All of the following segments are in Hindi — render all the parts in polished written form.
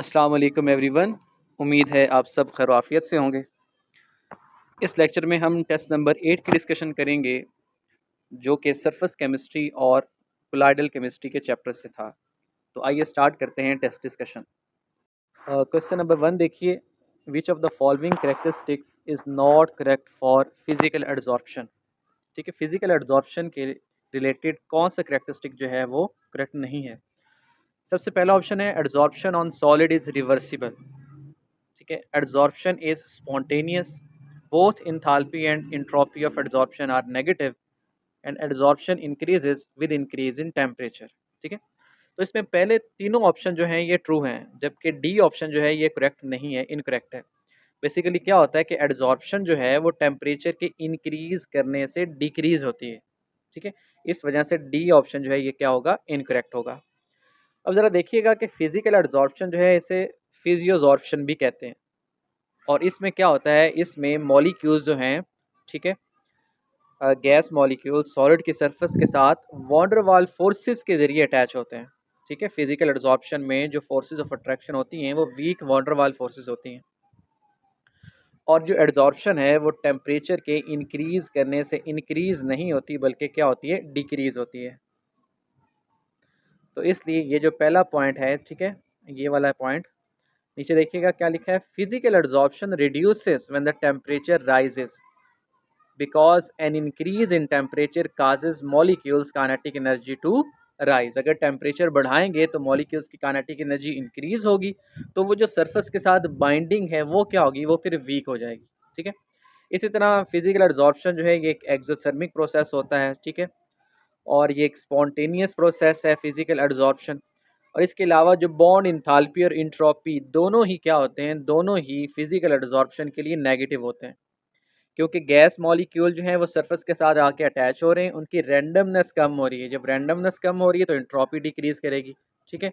अस्सलाम वालेकुम एवरीवन। उम्मीद है आप सब खैर आफियत से होंगे। इस लेक्चर में हम टेस्ट नंबर 8 की डिस्कशन करेंगे, जो कि सरफेस केमिस्ट्री और कोलाइडल केमिस्ट्री के चैप्टर से था। तो आइए स्टार्ट करते हैं टेस्ट डिस्कशन। क्वेश्चन नंबर 1 देखिए, विच of the following characteristics is not correct for physical adsorption. ठीक है, फिजिकल एड्जॉर्प्शन के रिलेटेड कौन सा कैरेक्टरिस्टिक जो है वो करेक्ट नहीं है। सबसे पहला ऑप्शन है adsorption on solid is reversible. ठीक है, adsorption is spontaneous, both enthalpy and entropy of adsorption are negative and adsorption increases with increase in temperature. ठीक है, तो इसमें पहले तीनों ऑप्शन जो हैं ये ट्रू हैं, जबकि डी ऑप्शन जो है ये करेक्ट नहीं है, इनकरेक्ट है। बेसिकली क्या होता है कि एड्जॉर्प्शन जो है वो टेम्परेचर के इंक्रीज करने से डिक्रीज होती है। ठीक है, इस वजह से डी ऑप्शन जो है ये क्या होगा, इनकरेक्ट होगा। अब ज़रा देखिएगा कि फिजिकल एड्जॉर्प्शन जो है इसे फिजियोजॉर्प्शन भी कहते हैं, और इसमें क्या होता है, इसमें मॉलिक्यूल्स जो हैं, ठीक है, गैस मॉलिक्यूल सॉलिड की सरफेस के साथ वॉन्डर वाल फोर्सेस के ज़रिए अटैच होते हैं। ठीक है, फिजिकल एड्जॉर्प्शन में जो फोर्सेस ऑफ अट्रैक्शन होती हैं वो वीक वॉन्डर वाल फोर्सेस होती हैं, और जो एड्जॉर्प्शन है वो टेम्परेचर के इंक्रीज़ करने से इंक्रीज़ नहीं होती, बल्कि क्या होती है, डिक्रीज़ होती है। तो इसलिए ये जो पहला पॉइंट है, ठीक है, ये वाला पॉइंट नीचे देखिएगा क्या लिखा है, physical adsorption reduces when the temperature rises because an increase in temperature causes molecules kinetic energy to rise. अगर टेम्परेचर बढ़ाएंगे तो मॉलिक्यूल्स की काइनेटिक एनर्जी इंक्रीज होगी, तो वो जो सरफेस के साथ बाइंडिंग है वो क्या होगी, वो फिर वीक हो जाएगी। ठीक है, इसी तरह फिजिकल एड्जॉर्प्शन जो है ये एक एक्सोथर्मिक प्रोसेस होता है। ठीक है, और ये एक स्पॉन्टेनियस प्रोसेस है फिजिकल एड्जॉर्प्शन। और इसके अलावा जो बॉन्ड इंथाल्पी और इंट्रोपी दोनों ही क्या होते हैं, दोनों ही फिजिकल एड्जॉर्प्शन के लिए नेगेटिव होते हैं, क्योंकि गैस मॉलिक्यूल जो है वो सरफेस के साथ आके अटैच हो रहे हैं, उनकी रैंडमनेस कम हो रही है। जब रैंडमनेस कम हो रही है तो इंट्रोपी डिक्रीज करेगी। ठीक है,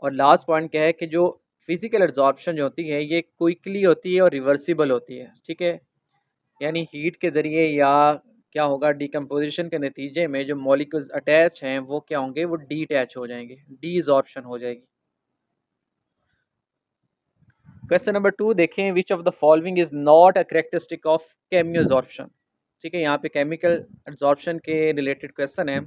और लास्ट पॉइंट क्या है कि जो फिजिकल एड्जॉर्प्शन जो होती है ये क्विकली होती है और रिवर्सिबल होती है। ठीक है, यानी हीट के ज़रिए या क्या होगा, डिकम्पोजिशन के नतीजे में जो मॉलिक्यूल्स अटैच हैं वो क्या होंगे, वो डी अटैच हो जाएंगे, डीजॉर्प्शन हो जाएगी। क्वेश्चन नंबर 2 देखें, which of the following is not a characteristic of chemisorption. ठीक है, यहाँ पे केमिकल एड्जॉर्प्शन के रिलेटेड क्वेश्चन है।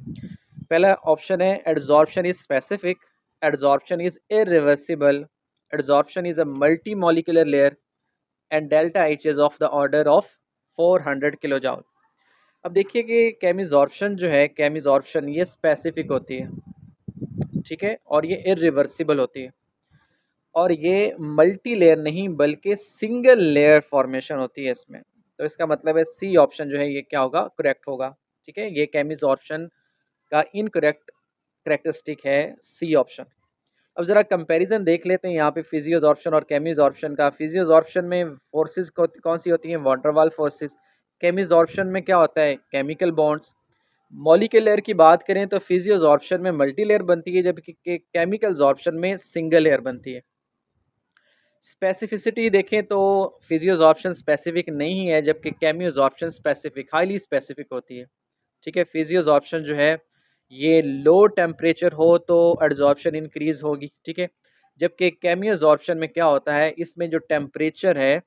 पहला ऑप्शन है adsorption is specific, adsorption is irreversible, adsorption is a multi molecular layer, and delta H is of the order of 400 kilo joule. अब देखिए कि केमिजॉर्प्शन जो है, केमिजॉर्प्शन ये स्पेसिफिक होती है, ठीक है, और ये इरिवर्सिबल होती है, और ये मल्टी लेयर नहीं बल्कि सिंगल लेयर फॉर्मेशन होती है इसमें। तो इसका मतलब है सी ऑप्शन जो है ये क्या होगा, करेक्ट होगा। ठीक है, ये केमिजॉर्प्शन का इनकरेक्ट करेक्टरिस्टिक है सी ऑप्शन। अब ज़रा कंपैरिजन देख लेते हैं यहाँ पे फिजियोजॉर्प्शन और केमिजॉर्प्शन का। फिजियोजॉर्प्शन में फोर्सेस कौन सी होती हैं, वॉन्डरवाल फोर्सेस। केमिजॉर्प्शन में क्या होता है, केमिकल बॉन्ड्स। मॉलिक्यूलर लेयर की बात करें तो फिजियोजॉर्प्शन में मल्टी लेयर बनती है, जबकि केमिकल जॉर्प्शन में सिंगल लेयर बनती है। स्पेसिफिसिटी देखें तो फिजियोजॉर्प्शन स्पेसिफिक नहीं है, जबकि केमियोजॉर्प्शन स्पेसिफिक, हाईली स्पेसिफिक होती है। ठीक है, फिजियोजॉर्प्शन जो है ये लो टेम्परेचर हो तो एड्जॉर्प्शन इंक्रीज होगी। ठीक है, जबकि केमियोजॉर्प्शन में क्या होता है, इसमें जो टेम्परेचर है,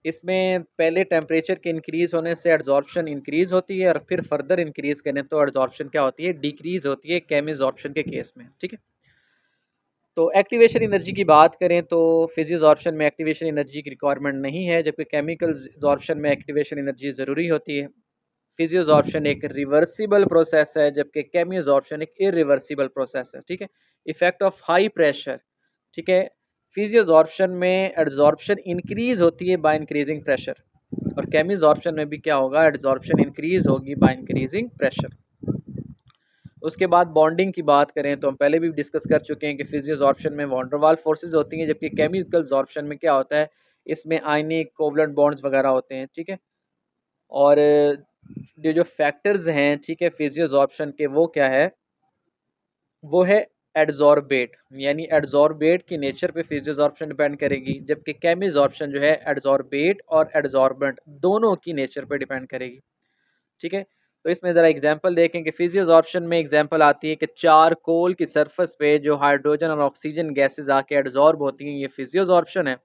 इसमें पहले टेम्परेचर के इंक्रीज होने से एड्जॉर्प्शन इंक्रीज होती है, और फिर फर्दर इंक्रीज करने तो एड्जॉर्प्शन क्या होती है, डिक्रीज होती है केमियोजॉर्प्शन के केस में। ठीक है, तो एक्टिवेशन एनर्जी की बात करें तो फिजियोजॉर्प्शन में एक्टिवेशन एनर्जी की रिक्वायरमेंट नहीं है, जबकि केमिकल जॉर्प्शन में एक्टिवेशन एनर्जी ज़रूरी होती है। फिजियोजॉर्प्शन एक रिवर्सिबल प्रोसेस है, जबकि केमियोजॉर्प्शन एक इरिवर्सिबल प्रोसेस है। ठीक है, इफेक्ट ऑफ हाई प्रेशर। ठीक है, फिजियोजॉर्प्शन में एड्जॉर्प्शन इंक्रीज होती है बाय इंक्रीजिंग प्रेशर, और केमियोजॉर्प्शन में भी क्या होगा, एड्जॉर्प्शन इंक्रीज होगी बाय इंक्रीजिंग प्रेशर। उसके बाद बॉन्डिंग की बात करें तो हम पहले भी डिस्कस कर चुके हैं कि फिजियोजॉर्प्शन में वॉन्डरवाल फोर्सेज होती हैं, जबकि केमिकल जॉर्प्शन में क्या होता है, इसमें आयनिक कोवलेंट बॉन्ड्स वगैरह होते हैं। ठीक है, और जो फैक्टर्स हैं, ठीक है, फिजियोजॉर्प्शन के, वो क्या है, वो है एड्जॉर्बेट, यानी एड्जॉर्बेट की नेचर पे फिजियोजॉर्प्शन डिपेंड करेगी, जबकि केमिजॉर्प्शन जो है एड्जॉर्बेट और एड्जॉर्बेंट दोनों की नेचर पे डिपेंड करेगी। ठीक है, तो इसमें ज़रा एग्जांपल देखें कि फिजियोसॉर्प्शन में एग्जांपल आती है कि चारकोल की सरफेस पे जो हाइड्रोजन और ऑक्सीजन गैसेस आके एडजॉर्ब होती हैं, ये फिजियोसॉर्प्शन है।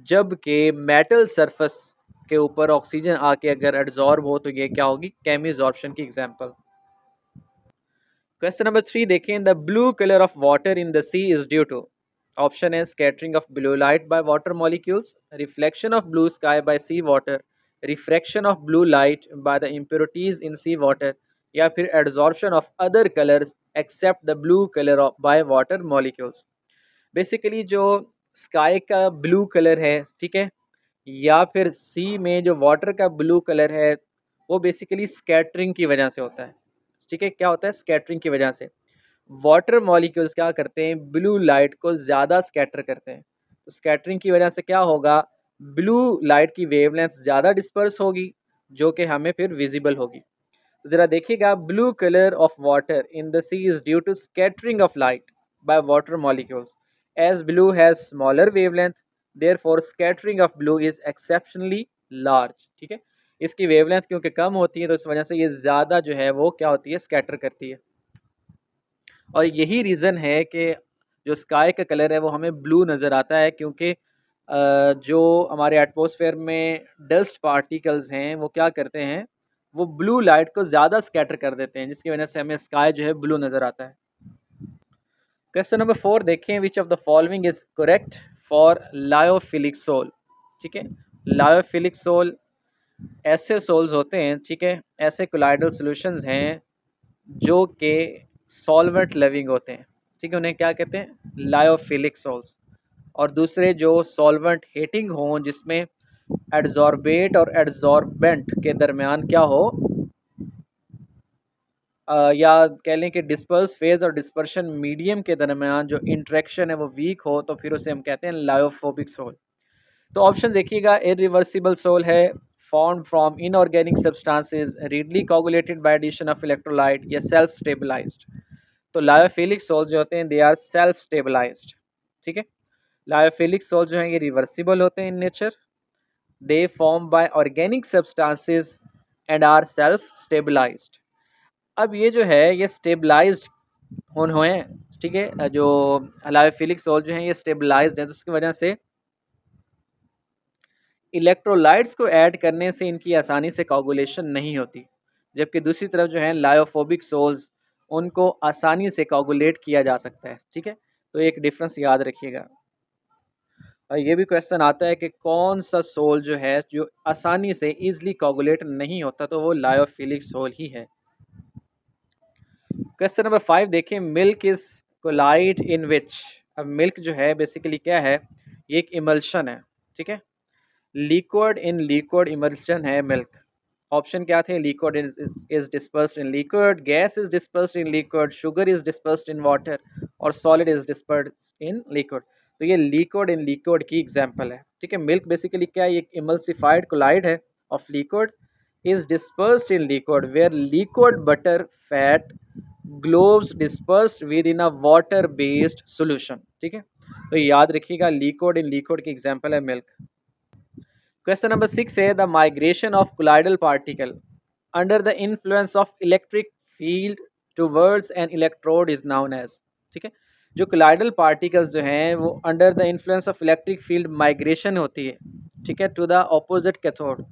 जबकि मेटल सरफेस के ऊपर ऑक्सीजन आके अगर एडजॉर्ब हो तो ये क्या होगी, केमिसॉर्प्शन की एग्जांपल। क्वेश्चन नंबर 3 देखें, the blue colour of water in the sea is due to, option है scattering of blue light by water molecules, reflection of blue sky by sea water, refraction of blue light by the impurities in sea water, या फिर adsorption of other colours except the blue colour of by water molecules. Basically जो स्काई का ब्लू कलर है, ठीक है, या फिर सी में जो वाटर का ब्लू कलर है, वो बेसिकली स्कैटरिंग की वजह से होता है। ठीक है, क्या होता है, स्कैटरिंग की वजह से वाटर मॉलिक्यूल्स क्या करते हैं, ब्लू लाइट को ज़्यादा स्कैटर करते हैं। तो स्कैटरिंग की वजह से क्या होगा, ब्लू लाइट की वेवलेंथ ज़्यादा डिस्पर्स होगी, जो कि हमें फिर विजिबल होगी। तो ज़रा देखिएगा, blue colour of water in the sea is due to scattering of light by water molecules as blue has smaller wavelength, therefore scattering of blue is exceptionally large. ठीक है, इसकी वेवलेंथ क्योंकि कम होती है तो इस वजह से ये ज़्यादा जो है वो क्या होती है, स्कैटर करती है। और यही रीज़न है कि जो स्काई का कलर है वो हमें ब्लू नज़र आता है, क्योंकि जो हमारे एटमॉस्फेयर में डस्ट पार्टिकल्स हैं वो क्या करते हैं, वो ब्लू लाइट को ज़्यादा स्कैटर कर देते हैं, जिसकी वजह से हमें स्काई जो है ब्लू नज़र आता है। क्वेश्चन नंबर 4 देखें, which of the following is correct for lyophilic sol. ठीक है, लायोफिलिक सोल ऐसे सोल्स होते हैं, ठीक है, ऐसे कोलाइडल सॉल्यूशंस हैं जो कि सॉल्वेंट लविंग होते हैं। ठीक है, उन्हें क्या कहते हैं, लायोफिलिक सोल्स। और दूसरे जो सॉल्वेंट हेटिंग हों, जिसमें एड्जॉर्बेट और एड्जॉर्बेंट के दरमियान क्या हो, या कह लें कि डिस्पर्स फेज और डिस्पर्शन मीडियम के दरमियान जो इंट्रैक्शन है वो वीक हो, तो फिर उसे हम कहते हैं लायोफोबिक सोल। तो ऑप्शन देखिएगा, इरिवर्सिबल सोल है, form from inorganic substances, readily coagulated by addition of electrolyte, या सेल्फ स्टेबलाइज्ड। तो लायोफिलिक सोल जो होते हैं दे आर सेल्फ स्टेबलाइज्ड। ठीक है, लायोफिलिक सोल जो हैं ये रिवर्सिबल होते हैं in nature, they form by organic substances and are self stabilised. अब ये जो है ये स्टेबलाइज्ड होन हुए हैं, ठीक है, जो लायोफिलिक सोल जो हैं ये स्टेबलाइज्ड हैं, तो उसकी वजह से इलेक्ट्रोलाइट्स को ऐड करने से इनकी आसानी से कोगुलेशन नहीं होती, जबकि दूसरी तरफ जो है लायोफोबिक सोल्स, उनको आसानी से कोगुलेट किया जा सकता है। ठीक है, तो एक डिफरेंस याद रखिएगा। और ये भी क्वेश्चन आता है कि कौन सा सोल जो है जो आसानी से ईजिली कोगुलेट नहीं होता, तो वो लायोफिलिक सोल ही है। क्वेश्चन नंबर 5 देखें, मिल्क इज कोलाइड इन विच। अब मिल्क जो है बेसिकली क्या है, ये एक इमल्शन है। ठीक है, लिक्विड इन लिक्विड इमल्शन है मिल्क। ऑप्शन क्या थे, liquid is dispersed in liquid, gas is dispersed in liquid, sugar is dispersed in water, और solid is dispersed in liquid. तो ये लिक्विड इन लिक्विड की एग्जांपल है। ठीक है, मिल्क बेसिकली क्या है, एक इमल्सिफाइड कोलाइड है of liquid is dispersed in liquid where liquid butter fat globes dispersed within a water based solution। ठीक है, तो याद रखिएगा लिक्विड इन लिक्विड की एग्जांपल है मिल्क। क्वेश्चन नंबर 6 है, the migration of colloidal particle under the influence of electric field towards an electrode is known as. ठीक है, जो कोलाइडल पार्टिकल्स जो हैं वो under the influence of electric field migration होती है, ठीक है, टू द ऑपोजिट कैथोड,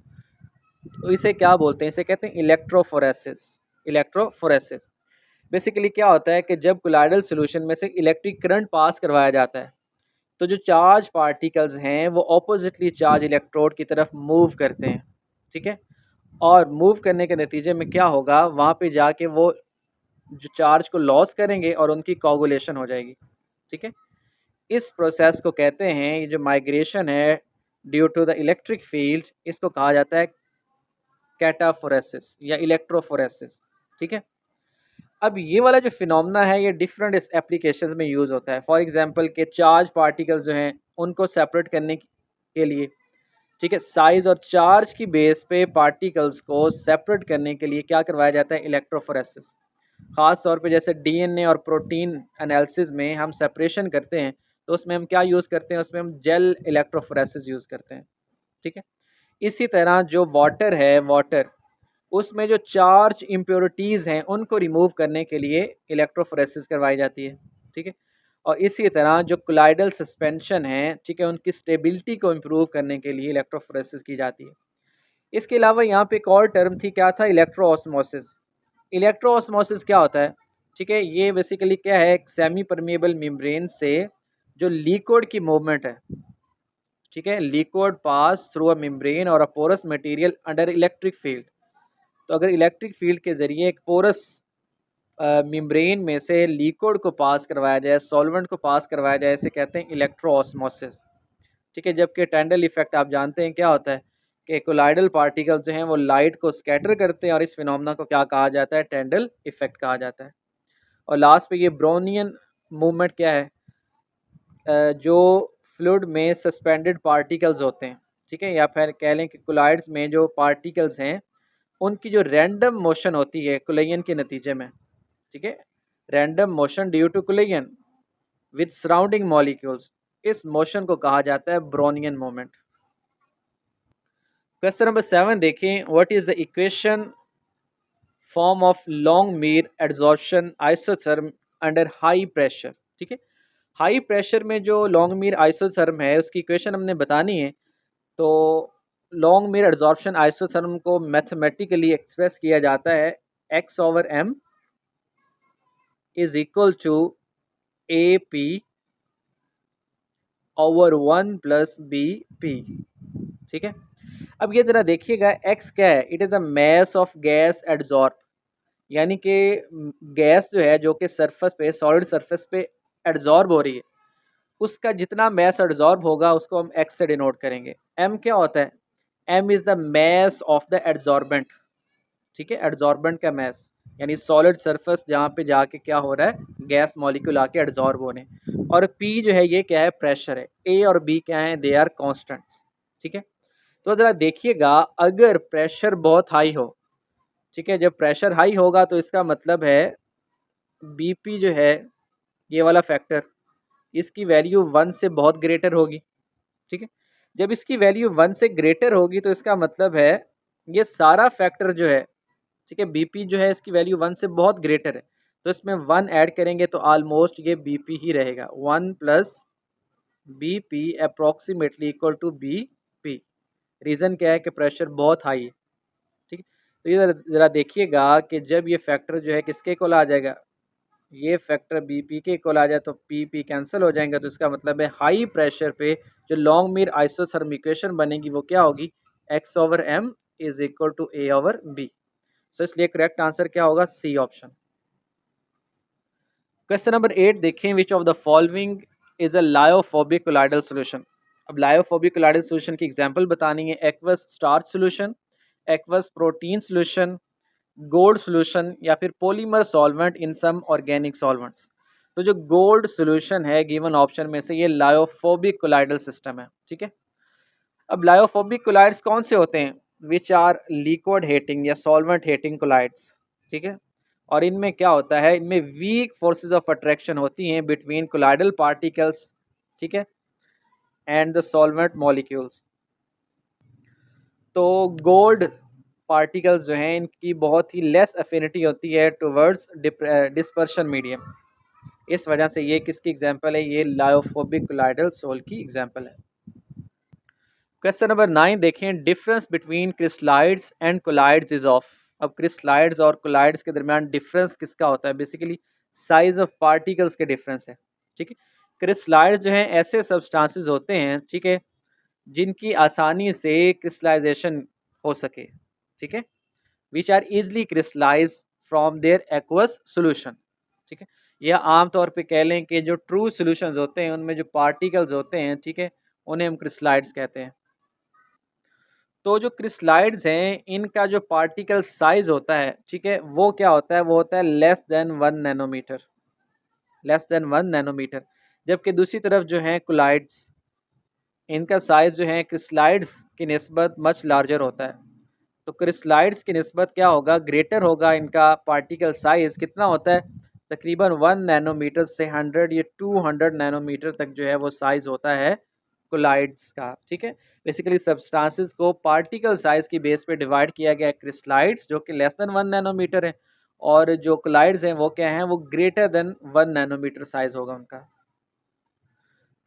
तो इसे क्या बोलते हैं, इसे कहते हैं इलेक्ट्रोफोरेसिस। इलेक्ट्रोफोरेसिस बेसिकली क्या होता है कि जब कोलाइडल सॉल्यूशन में से इलेक्ट्रिक करंट पास करवाया जाता है, तो जो चार्ज पार्टिकल्स हैं वो ऑपोजिटली चार्ज इलेक्ट्रोड की तरफ मूव करते हैं। ठीक है, और मूव करने के नतीजे में क्या होगा, वहाँ पे जाके वो जो चार्ज को लॉस करेंगे और उनकी कोगुलेशन हो जाएगी। ठीक है, इस प्रोसेस को कहते हैं, ये जो माइग्रेशन है due to the electric field, इसको कहा जाता है कैटाफोरेसिस या इलेक्ट्रोफोरेसिस। ठीक है, अब ये वाला जो फिनोमेना है ये डिफरेंट एप्लीकेशंस में यूज़ होता है। फॉर एग्जांपल के चार्ज पार्टिकल्स जो हैं उनको सेपरेट करने के लिए, ठीक है, साइज़ और चार्ज की बेस पे पार्टिकल्स को सेपरेट करने के लिए क्या करवाया जाता है, इलेक्ट्रोफोरेसिस। ख़ास तौर पे जैसे डीएनए और प्रोटीन एनालिसिस में हम सेपरेशन करते हैं, तो उसमें हम क्या यूज़ करते हैं, उसमें हम जेल इलेक्ट्रोफोरेसिस यूज़ करते हैं। ठीक है, इसी तरह जो वाटर है, वाटर उसमें जो चार्ज इम्प्योरिटीज़ हैं उनको रिमूव करने के लिए इलेक्ट्रोफोरेसिस करवाई जाती है, ठीक है। और इसी तरह जो कोलाइडल सस्पेंशन है, ठीक है, उनकी स्टेबिलिटी को इम्प्रूव करने के लिए इलेक्ट्रोफोरेसिस की जाती है। इसके अलावा यहाँ पे एक और टर्म थी, क्या था, इलेक्ट्रो ऑस्मोसिस। इलेक्ट्रो ऑस्मोसिस क्या होता है, ठीक है, ये बेसिकली क्या है, एक सेमी परमिएबल मेम्ब्रेन से जो लिक्विड की मूवमेंट है, ठीक है, liquid pass through a membrane और a porous material under electric field. तो अगर इलेक्ट्रिक फील्ड के ज़रिए एक पोरस मेम्ब्रेन में से लिक्विड को पास करवाया जाए, सॉल्वेंट को पास करवाया जाए, इसे कहते हैं इलेक्ट्रो ऑस्मोसिस, ठीक है। जबकि टेंडल इफेक्ट आप जानते हैं क्या होता है कि कोलाइडल पार्टिकल जो हैं वो लाइट को स्कैटर करते हैं और इस फिनोमेना को क्या कहा जाता है, टेंडल इफेक्ट कहा जाता है। और लास्ट पे ये ब्रोनियन मूवमेंट क्या है, जो फ्लूइड में सस्पेंडेड पार्टिकल्स होते हैं, ठीक है, या फिर कह लें कि कोलाइड्स में जो पार्टिकल्स हैं उनकी जो रैंडम मोशन होती है कोलिजन के नतीजे में, ठीक है, random motion due to collision with surrounding molecules, इस मोशन को कहा जाता है ब्रोनियन मोमेंट। क्वेश्चन नंबर 7 देखें, what is the equation form of long Mir adsorption isotherm under high pressure, ठीक है। हाई प्रेशर में जो लॉन्ग मीर आइसोथर्म है उसकी इक्वेशन हमने बतानी है। तो लॉन्ग मीर एड्जॉर्प्शन आइसोथर्म को मैथमेटिकली एक्सप्रेस किया जाता है x/m is equal to AP over 1 plus BP, ठीक है। अब ये ज़रा देखिएगा, x क्या है, it is a mass of gas adsorb, यानी कि गैस जो है जो कि सरफेस पे, सॉलिड सरफेस पे एड्जॉर्ब हो रही है, उसका जितना मैस एड्जॉर्ब होगा उसको हम x से डिनोट करेंगे। m क्या होता है, m is the mass of the adsorbent, ठीक है, एड्जॉर्बेंट का मैस, यानी सॉलिड सरफेस जहाँ पे जाके क्या हो रहा है, गैस मॉलिक्यूल आके एड्जॉर्ब हो रहे हैं। और p जो है ये क्या है, प्रेशर है। a और b क्या है, दे आर कॉन्स्टेंट्स, ठीक है। तो ज़रा देखिएगा, अगर प्रेशर बहुत हाई हो, ठीक है, जब प्रेशर हाई होगा तो इसका मतलब है BP जो है, ये वाला फैक्टर, इसकी वैल्यू 1 से बहुत ग्रेटर होगी, ठीक है। जब इसकी वैल्यू 1 से ग्रेटर होगी तो इसका मतलब है ये सारा फैक्टर जो है, ठीक है, BP जो है इसकी वैल्यू 1 से बहुत ग्रेटर है, तो इसमें 1 ऐड करेंगे तो ऑलमोस्ट ये BP ही रहेगा, 1 plus BP approximately equal to BP। Reason क्या है कि प्रेशर बहुत हाई है, ठीक है। तो ये ज़रा देखिएगा कि जब ये फैक्टर जो है किसके इक्वल आ जाएगा, ये फैक्टर BP के इक्वल आ जाए तो PP कैंसिल हो जाएंगे, तो इसका मतलब है हाई प्रेशर पे जो लॉन्ग मीर आइसोथर्म इक्वेशन बनेगी वो क्या होगी, x/m is equal to A/b। तो इसलिए करेक्ट आंसर क्या होगा, C ऑप्शन। क्वेश्चन नंबर 8 देखें, which of the following is a lyophobic colloidal solution. अब लायोफोबिक कोलाइडल सोल्यूशन की एग्जांपल बतानी है, aqueous starch solution, aqueous protein solution, gold solution, या फिर polymer solvent in some organic solvents. तो जो गोल्ड सोल्यूशन है गिवन ऑप्शन में से, ये लायोफोबिक कोलाइडल सिस्टम है, ठीक है। अब लायोफोबिक कोलाइड्स कौन से होते हैं, विच आर लिक्विड हेटिंग या सॉल्वेंट हेटिंग कोलाइड्स, ठीक है। और इनमें क्या होता है, इनमें वीक फोर्सेस ऑफ अट्रैक्शन होती हैं बिटवीन कोलाइडल पार्टिकल्स, ठीक है, एंड द सॉल्वेंट मॉलिक्यूल्स। तो गोल्ड पार्टिकल्स जो हैं इनकी बहुत ही लेस अफिनिटी होती है टुवर्ड्स डिस्पर्शन मीडियम, इस वजह से ये किसकी एग्जांपल है, ये लायोफोबिक कोलाइडल सोल की एग्जांपल है। क्वेश्चन नंबर 9 देखें, difference between crystalloids and colloids is of. अब क्रिस्टलाइड्स और कोलाइड्स के दरमियान डिफरेंस किसका होता है, बेसिकली साइज ऑफ पार्टिकल्स के डिफरेंस है, ठीक है। क्रिस्टलाइड्स जो हैं ऐसे सब्सटेंसेस होते हैं, ठीक है, जिनकी आसानी से क्रिस्टलाइजेशन हो सके, ठीक है, which are easily crystallise from their aqueous solution, ठीक है। या आमतौर पे कह लें कि जो ट्रू सोल्यूशंस होते हैं उनमें जो पार्टिकल्स होते हैं, ठीक है, उन्हें हम क्रिस्टलाइड्स कहते हैं। तो जो क्रिस्टलाइड्स हैं इनका जो पार्टिकल साइज होता है, ठीक है, वो क्या होता है, वो होता है less than 1 nanometre, less than 1 nanometre. जबकि दूसरी तरफ जो है कोलाइड्स, इनका साइज जो है क्रिस्टलाइड्स की निस्बत मच लार्जर होता है। तो क्रिस्टलाइड्स की निस्बत क्या होगा, ग्रेटर होगा इनका पार्टिकल साइज, कितना होता है, तकरीबन 1 नैनोमीटर से 100 या 200 नैनोमीटर तक जो है वो साइज़ होता है कोलाइड्स का, ठीक है। बेसिकली सब्सटेंसेस को पार्टिकल साइज की बेस पे डिवाइड किया गया है, क्रिस्टलाइड्स जो कि लेस देन 1 नैनोमीटर है, और जो कोलाइड्स हैं वो क्या हैं, वो ग्रेटर देन 1 नैनोमीटर साइज होगा उनका।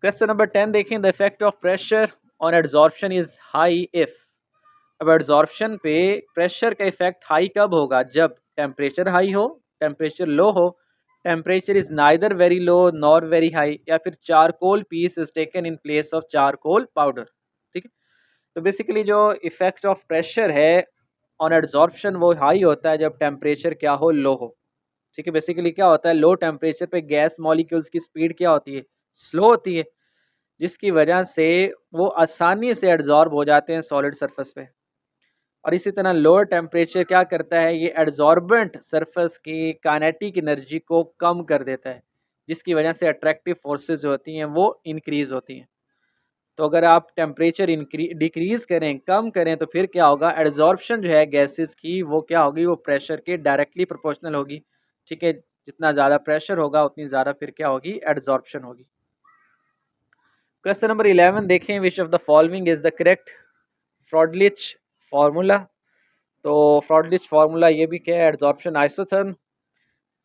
क्वेश्चन नंबर 10 देखें, the effect of pressure on adsorption is high if. अब एड्जॉर्प्शन पे प्रेशर का इफेक्ट हाई कब होगा, जब टेम्परेचर हाई हो, टेम्परेचर लो हो, temperature is neither very low nor very high, या फिर charcoal piece is taken in place of charcoal powder, ठीक है। तो बेसिकली जो इफेक्ट ऑफ प्रेशर है ऑन एड्जॉर्प्शन वो हाई होता है जब टेम्परेचर क्या हो, लो हो, ठीक है। बेसिकली क्या होता है, लो टेम्परेचर पे गैस मॉलिक्यूल्स की स्पीड क्या होती है, स्लो होती है, जिसकी वजह से वो आसानी से एड्जॉर्ब हो जाते हैं सॉलिड सरफेस पे। और इसी तरह लोअर टेम्परेचर क्या करता है, ये एड्जॉर्बेंट सरफेस की काइनेटिक एनर्जी को कम कर देता है, जिसकी वजह से अट्रैक्टिव फोर्सेस जो होती हैं वो इंक्रीज होती हैं। तो अगर आप टेम्परेचर डिक्रीज करें, कम करें, तो फिर क्या होगा, एड्जॉर्प्शन जो है गैसेस की वो क्या होगी, वो प्रेशर के डायरेक्टली प्रोपोर्शनल होगी, ठीक है। जितना ज़्यादा प्रेशर होगा उतनी ज़्यादा फिर क्या होगी, एड्जॉर्प्शन होगी। क्वेश्चन नंबर 11 देखें, which of the following is the correct Freundlich formula. तो फ्रॉडलिच फार्मूला ये भी क्या है, एड्जॉर्प्शन आइसोथर्म।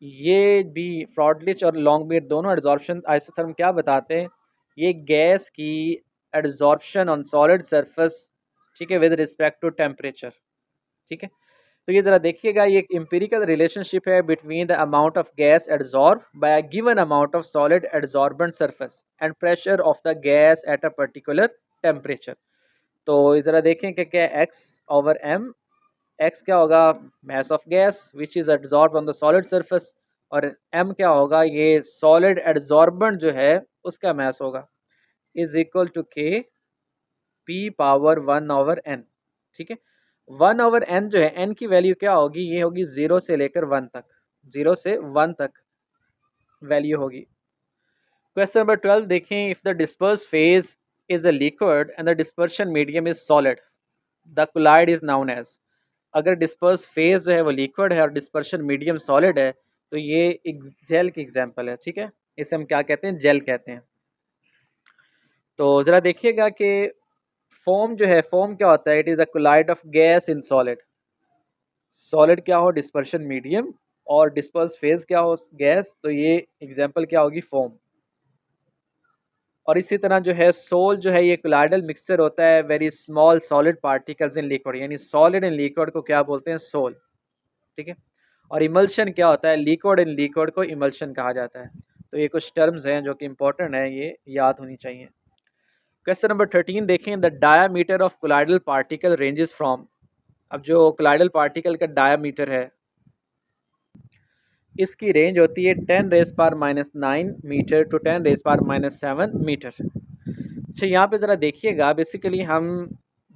ये भी फ्रॉडलिच और लॉन्गबीट दोनों एड्जॉर्प्शन आइसोथर्म क्या बताते हैं, ये गैस की एड्जॉर्प्शन ऑन सॉलिड सरफेस, ठीक है, विद रिस्पेक्ट टू टेम्परेचर, ठीक है। तो ये ज़रा देखिएगा, ये एक एम्पिरिकल रिलेशनशिप है between the amount of gas adsorb by a given amount of solid adsorbent surface and pressure of the gas at a particular temperature. तो ज़रा देखें कि क्या एक्स ओवर एम, एक्स क्या होगा, mass of gas which is adsorb on the solid surface, और एम क्या होगा, ये सॉलिड एड्जॉर्बेंट जो है उसका मास होगा, इज इक्वल टू के पी पावर 1/n, ठीक है। 1/n जो है, n की वैल्यू क्या होगी, ये होगी 0 से लेकर 1 तक, 0 से 1 तक वैल्यू होगी। क्वेश्चन नंबर 12 देखें, if the disperse phase is a liquid and the dispersion medium is solid, the colloid is known as. अगर डिस्पर्स फेज जो है वो लिक्विड है और डिस्पर्शन मीडियम सॉलिड है, तो ये एक जेल की एग्जांपल है, ठीक है। इसे हम क्या कहते हैं, जेल कहते हैं। तो ज़रा देखिएगा कि फोम जो है, फोम क्या होता है, it is a colloid of gas in solid. Solid क्या हो, डिस्पर्शन मीडियम, और डिस्पर्स फेज क्या हो, गैस, तो ये एग्जांपल क्या होगी, फोम। और इसी तरह जो है सोल जो है, ये कोलाइडल मिक्सचर होता है very small solid particles in liquid, यानी सॉलिड इन लिक्विड को क्या बोलते हैं, सोल, ठीक है। और इमल्शन क्या होता है, लिक्विड इन लिक्विड को इमल्शन कहा जाता है। तो ये कुछ टर्म्स हैं जो कि इंपॉर्टेंट है, ये याद होनी चाहिए। क्वेश्चन नंबर 13 देखें, the diameter of colloidal particle ranges from. अब जो कोलाइडल पार्टिकल का डायामीटर है, इसकी रेंज होती है 10⁻⁻9 मीटर टू 10⁻⁻7 मीटर। अच्छा, यहाँ पे ज़रा देखिएगा, बेसिकली हम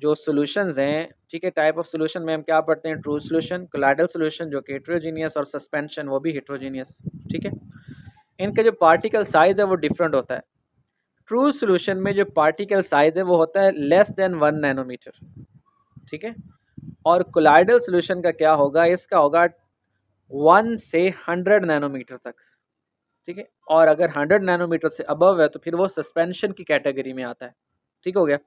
जो सॉल्यूशंस हैं, ठीक है, टाइप ऑफ सॉल्यूशन में हम क्या पढ़ते हैं, ट्रू सॉल्यूशन, कोलाइडल सॉल्यूशन जो कि हेट्रोजीनियस, और सस्पेंशन वो भी हेट्रोजीनियस, ठीक है। इनका जो पार्टिकल साइज़ है वो डिफरेंट होता है। ट्रू सॉल्यूशन में जो पार्टिकल साइज़ है वो होता है लेस देन 1 नैनोमीटर, ठीक है। और कोलाइडल सॉल्यूशन का क्या होगा, इसका होगा 1 से 100 नैनोमीटर तक, ठीक है। और अगर 100 नैनोमीटर से अबव है तो फिर वो सस्पेंशन की कैटेगरी में आता है, ठीक हो गया।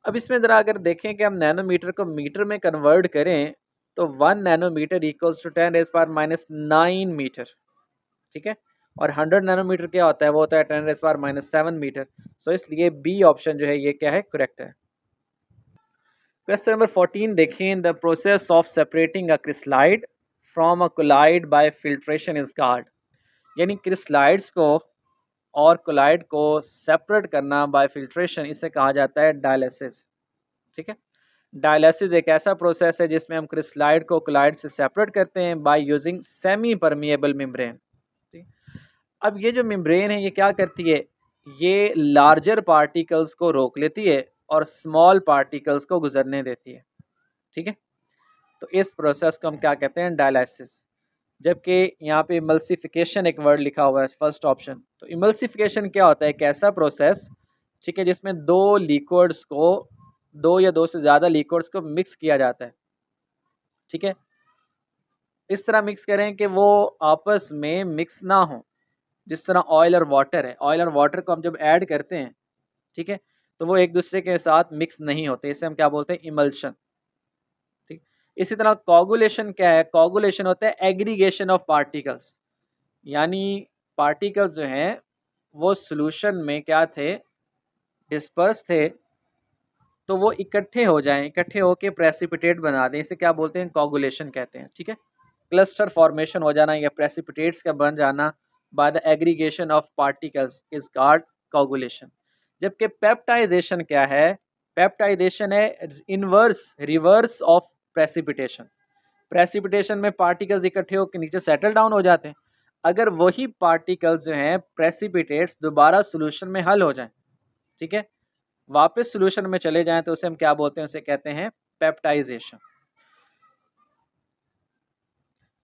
अब इसमें ज़रा अगर देखें कि हम नैनोमीटर को मीटर में कन्वर्ट करें, तो 1 नैनोमीटर इक्वल्स टू 10⁻⁹ मीटर, ठीक है। और 100 नैनोमीटर क्या होता है, वो होता है 10⁻⁷ मीटर। सो इसलिए बी ऑप्शन जो है ये क्या है, करेक्ट है। क्वेश्चन नंबर 14 देखें, the process of separating a crystalloid from a colloid by filtration is called. यानी क्रिस्लाइड्स को और कोलाइड को सेपरेट करना बाय फिल्ट्रेशन, इसे कहा जाता है डायलिसिस, ठीक है। डायलिसिस एक ऐसा प्रोसेस है जिसमें हम क्रिस्लाइड को कोलाइड से सेपरेट करते हैं by using semi permeable membrane, ठीक। अब ये जो मेम्ब्रेन है ये क्या करती है, ये लार्जर पार्टिकल्स को रोक लेती है और स्मॉल पार्टिकल्स को गुजरने देती है, ठीक है। तो इस प्रोसेस को हम क्या कहते हैं, डायलिसिस। जबकि यहाँ पे इमल्सिफिकेशन एक वर्ड लिखा हुआ है फर्स्ट ऑप्शन। तो इमल्सिफिकेशन क्या होता है, एक ऐसा प्रोसेस, ठीक है, जिसमें दो लिक्विड्स को, दो या दो से ज़्यादा लिक्विड्स को मिक्स किया जाता है, ठीक है। इस तरह मिक्स करें कि वो आपस में मिक्स ना हो, जिस तरह ऑयल और वाटर है, ऑयल और वाटर को हम जब ऐड करते हैं ठीक है, तो वो एक दूसरे के साथ मिक्स नहीं होते, इसे हम क्या बोलते हैं, इमल्शन। ठीक, इसी तरह कोगुलेशन क्या है, कोगुलेशन होता है एग्रीगेशन ऑफ पार्टिकल्स, यानी पार्टिकल्स जो हैं वो सॉल्यूशन में क्या थे, डिस्पर्स थे, तो वो इकट्ठे हो जाएं, इकट्ठे होके प्रेसिपिटेट बना दें, इसे क्या बोलते हैं, कोगुलेशन कहते हैं। ठीक है, क्लस्टर फॉर्मेशन हो जाना या प्रेसिपिटेट्स का बन जाना by the aggregation of particles is called coagulation. जबकि पेप्टाइजेशन क्या है, पेप्टाइजेशन है inverse, reverse of precipitation. Precipitation में पार्टिकल्स इकट्ठे होकर नीचे सेटल डाउन हो जाते हैं, अगर वही पार्टिकल्स जो हैं प्रेसिपिटेट्स दोबारा सॉल्यूशन में हल हो जाएं, ठीक है, वापस सॉल्यूशन में चले जाएं, तो उसे हम क्या बोलते हैं, उसे कहते हैं पेप्टाइजेशन।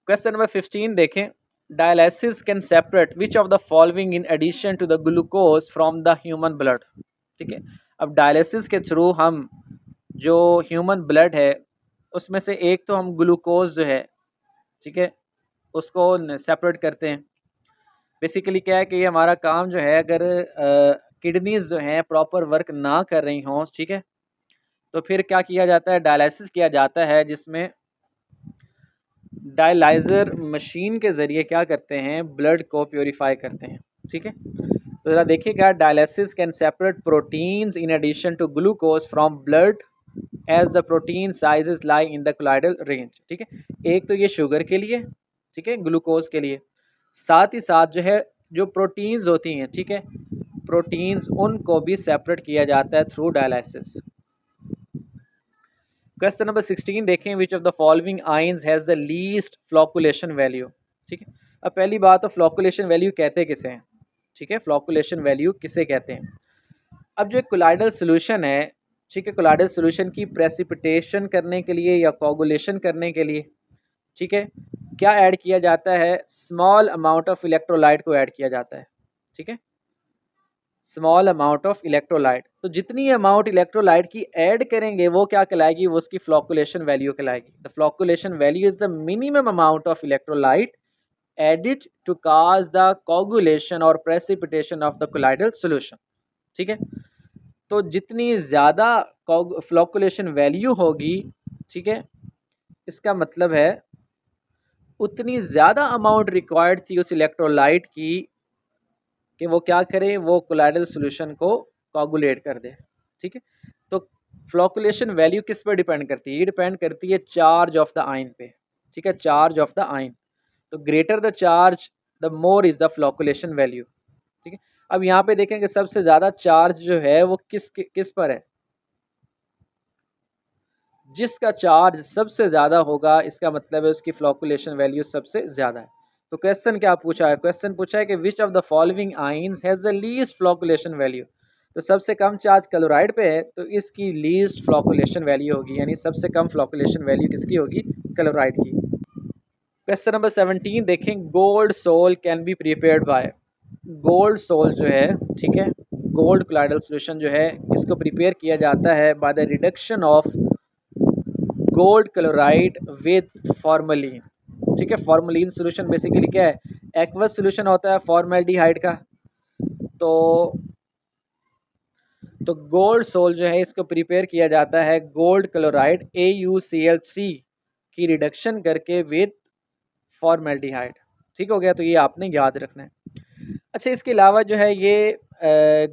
क्वेश्चन नंबर 15 देखें, dialysis can separate which of the following in addition to the glucose from the human blood. ठीक है, अब डायलिसिस के थ्रू हम जो ह्यूमन ब्लड है उसमें से एक तो हम ग्लूकोज जो है, ठीक है, उसको सेपरेट करते हैं। बेसिकली क्या है कि ये हमारा काम जो है, अगर किडनीज जो हैं प्रॉपर वर्क ना कर रही हों, ठीक है, तो फिर क्या किया जाता है, डायलिसिस किया जाता है, जिसमें डायलाइज़र मशीन के ज़रिए क्या करते हैं, ब्लड को प्योरीफाई करते हैं। ठीक है, तो ज़रा देखिएगा, dialysis can separate proteins in addition to glucose from blood as the protein sizes lie in the colloidal range. ठीक है, एक तो ये शुगर के लिए, ठीक है, ग्लूकोज के लिए, साथ ही साथ जो है जो प्रोटीन्स होती हैं, ठीक है, प्रोटीन्स उनको भी सेपरेट किया जाता है थ्रू डायलिसिस। क्वेश्चन नंबर 16 देखें, which of the following ions has the least flocculation value. ठीक है, अब पहली बात तो फ्लोकुलेशन वैल्यू कहते किसे हैं, ठीक है, फ्लोकुलेशन वैल्यू किसे कहते हैं। अब जो एक कोलाइडल सोल्यूशन है, ठीक है, कोलाइडल सोल्यूशन की प्रेसिपिटेशन करने के लिए या कोगुलेशन करने के लिए, ठीक है, क्या ऐड किया जाता है, स्मॉल अमाउंट ऑफ इलेक्ट्रोलाइट को ऐड किया जाता है। ठीक है, स्मॉल अमाउंट ऑफ इलेक्ट्रोलाइट, तो जितनी अमाउंट इलेक्ट्रोलाइट की ऐड करेंगे वो क्या कहलाएगी, वो उसकी फ्लोकुलेशन वैल्यू कहलाएगी। The flocculation value is the minimum amount of electrolyte added to cause the coagulation और precipitation of the colloidal solution. ठीक है, तो जितनी ज़्यादा फ्लोकुलेशन वैल्यू होगी, ठीक है, इसका मतलब है उतनी ज़्यादा अमाउंट रिक्वायर्ड थी उस इलेक्ट्रोलाइट की कि वो क्या करे, वो कोलाइडल सॉल्यूशन को कोगुलेट कर दे। ठीक है, तो फ्लोकुलेशन वैल्यू किस पर डिपेंड करती है, ये डिपेंड करती है चार्ज ऑफ द आयन पे। ठीक है, चार्ज ऑफ द आयन, तो greater the charge the more is the flocculation value. ठीक है, अब यहाँ पे देखें कि सबसे ज़्यादा चार्ज जो है वो किस पर है, जिसका चार्ज सबसे ज़्यादा होगा इसका मतलब है उसकी फ्लोकुलेशन वैल्यू सबसे ज़्यादा है। तो क्वेश्चन क्या पूछा है, क्वेश्चन पूछा है कि विच of the following ions has the least flocculation value. तो सबसे कम चार्ज क्लोराइड पे है, तो इसकी लीस्ट फ्लोकुलेशन वैल्यू होगी, यानी सबसे कम फ्लोकुलेशन वैल्यू किसकी होगी, क्लोराइड की। क्वेश्चन नंबर 17 देखें, gold sol can be prepared by. Gold sol जो है, ठीक है, गोल्ड कोलाइडल सोल्यूशन जो है, इसको प्रिपेयर किया जाता है by the reduction of gold chloride with formalin. ठीक है, फॉर्मलिन सोल्यूशन बेसिकली क्या है, एक्वस सोल्यूशन होता है फॉर्मेल्डिहाइड का। तो गोल्ड सोल जो है इसको प्रिपेयर किया जाता है गोल्ड क्लोराइड AuCl3 की रिडक्शन करके विद फॉर्मेल्डिहाइड। ठीक हो गया, तो ये आपने याद रखना है। अच्छा, इसके अलावा जो है ये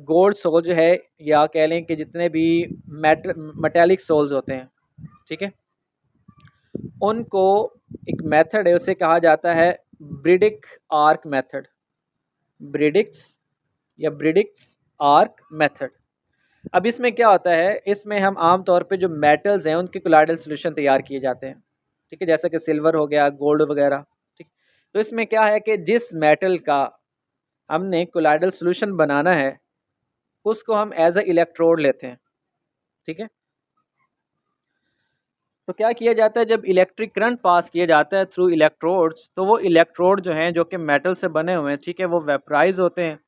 गोल्ड सोल जो है, या कह लें कि जितने भी मेटेलिक सोल्स होते हैं, ठीक है, उनको एक मेथड है उसे कहा जाता है ब्रिडिक आर्क मेथड, ब्रिडिक्स या ब्रिडिक्स आर्क मेथड। अब इसमें क्या होता है, इसमें हम आम तौर पे जो मेटल्स हैं उनके कोलाइडल सॉल्यूशन तैयार किए जाते हैं। ठीक है, जैसा कि सिल्वर हो गया, गोल्ड वगैरह। ठीक, तो इसमें क्या है कि जिस मेटल का हमने कोलाइडल सॉल्यूशन बनाना है उसको हम एज अ इलेक्ट्रोड लेते हैं। ठीक है, तो क्या किया जाता है, जब इलेक्ट्रिक करंट पास किया जाता है थ्रू इलेक्ट्रोड्स, तो वो इलेक्ट्रोड जो हैं जो कि मेटल से बने हुए हैं, ठीक है, वो वेपराइज होते हैं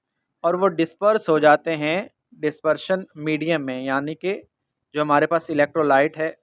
और वो डिस्पर्स हो जाते हैं डिस्पर्शन मीडियम में, यानी कि जो हमारे पास इलेक्ट्रोलाइट है।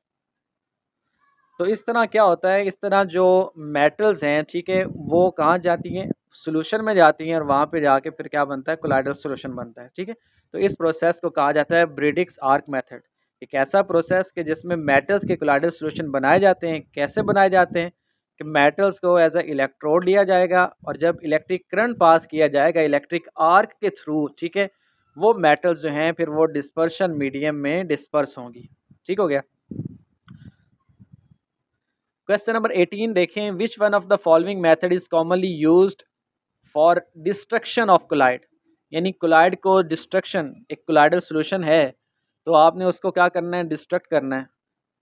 तो इस तरह क्या होता है, इस तरह जो मेटल्स हैं, ठीक है, वो कहाँ जाती हैं, सोल्यूशन में जाती हैं और वहाँ पे जाके फिर क्या बनता है, कोलाइडल सोल्यूशन बनता है। ठीक है, तो इस प्रोसेस को कहा जाता है ब्रिडिक्स आर्क मेथड। एक ऐसा प्रोसेस कि जिसमें मेटल्स के कोलाइडल सॉल्यूशन बनाए जाते हैं। कैसे बनाए जाते हैं कि मेटल्स को एज अ इलेक्ट्रोड लिया जाएगा और जब इलेक्ट्रिक करंट पास किया जाएगा इलेक्ट्रिक आर्क के थ्रू, ठीक है, वो मेटल्स जो हैं फिर वो डिस्पर्शन मीडियम में डिस्पर्स होंगी। ठीक हो गया। क्वेश्चन नंबर 18 देखें, which one of the following method is commonly used for destruction of colloid. यानी कोलाइड को डिस्ट्रक्शन, एक कोलाइडल सॉल्यूशन है तो आपने उसको क्या करना है, डिस्ट्रक्ट करना है।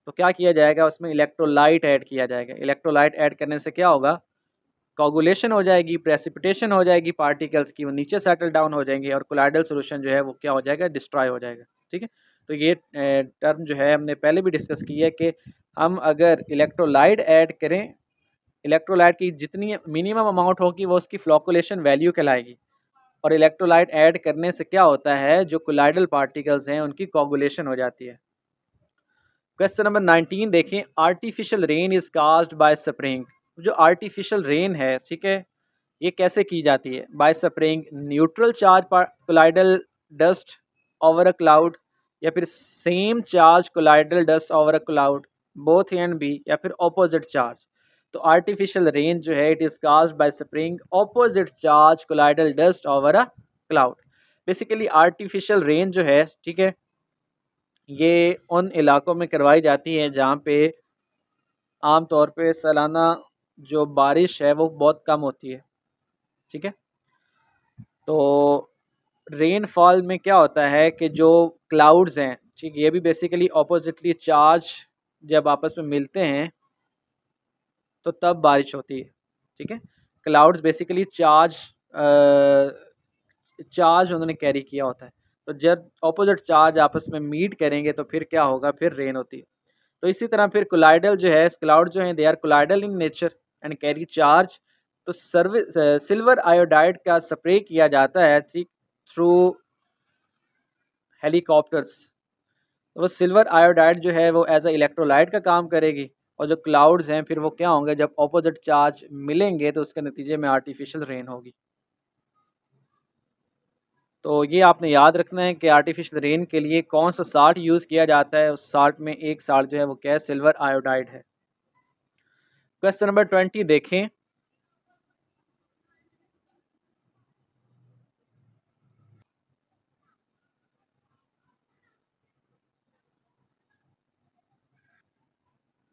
तो क्या किया जाएगा, उसमें इलेक्ट्रोलाइट ऐड किया जाएगा। इलेक्ट्रोलाइट ऐड करने से क्या होगा, कोगुलेशन हो जाएगी, प्रेसिपिटेशन हो जाएगी पार्टिकल्स की, वो नीचे सेटल डाउन हो जाएंगे और कोलाइडल सॉल्यूशन जो है वो क्या हो जाएगा, डिस्ट्रॉय हो जाएगा। ठीक है, तो ये टर्म जो है हमने पहले भी डिस्कस की है कि हम अगर इलेक्ट्रोलाइट ऐड करें, इलेक्ट्रोलाइट की जितनी मिनिमम अमाउंट होगी वो उसकी फ्लोकुलेशन वैल्यू कहलाएगी। और इलेक्ट्रोलाइट ऐड करने से क्या होता है, जो कोलाइडल पार्टिकल्स हैं उनकी कोगुलेशन हो जाती है। क्वेश्चन नंबर 19 देखें, artificial rain is caused by spraying. जो आर्टिफिशियल रेन है, ठीक है, ये कैसे की जाती है, by spraying neutral charge colloidal dust over a cloud, या फिर same charge colloidal dust over a cloud, both A and B, या फिर ऑपोजिट चार्ज। तो आर्टिफिशियल रेन जो है it is caused by spraying opposite charge colloidal dust over a cloud. Basically artificial rain जो है, ठीक है, ये उन इलाकों में करवाई जाती है जहाँ पे आम तौर पे सालाना जो बारिश है वो बहुत कम होती है। ठीक है, तो रेनफॉल में क्या होता है कि जो क्लाउड्स हैं, ठीक, ये भी बेसिकली ऑपोजिटली चार्ज जब आपस में मिलते हैं तो तब बारिश होती है। ठीक है, क्लाउड्स बेसिकली चार्ज उन्होंने कैरी किया होता है, तो जब ऑपोजिट चार्ज आपस में मीट करेंगे तो फिर क्या होगा, फिर रेन होती है। तो इसी तरह फिर कोलाइडल जो है, क्लाउड जो है, they are colloidal in nature and carry charge. तो सिल्वर आयोडाइड का स्प्रे किया जाता है, ठीक, थ्रू हेलीकॉप्टर्स। तो वो सिल्वर आयोडाइड जो है वो एज अ इलेक्ट्रोलाइट का काम करेगी, और जो क्लाउड्स हैं फिर वो क्या होंगे, जब ऑपोजिट चार्ज मिलेंगे तो उसके नतीजे में आर्टिफिशियल रेन होगी। तो ये आपने याद रखना है कि आर्टिफिशियल रेन के लिए कौन सा साल्ट यूज़ किया जाता है। उस साल्ट में एक साल्ट जो है वो क्या है, सिल्वर आयोडाइड है। क्वेश्चन नंबर 20 देखें,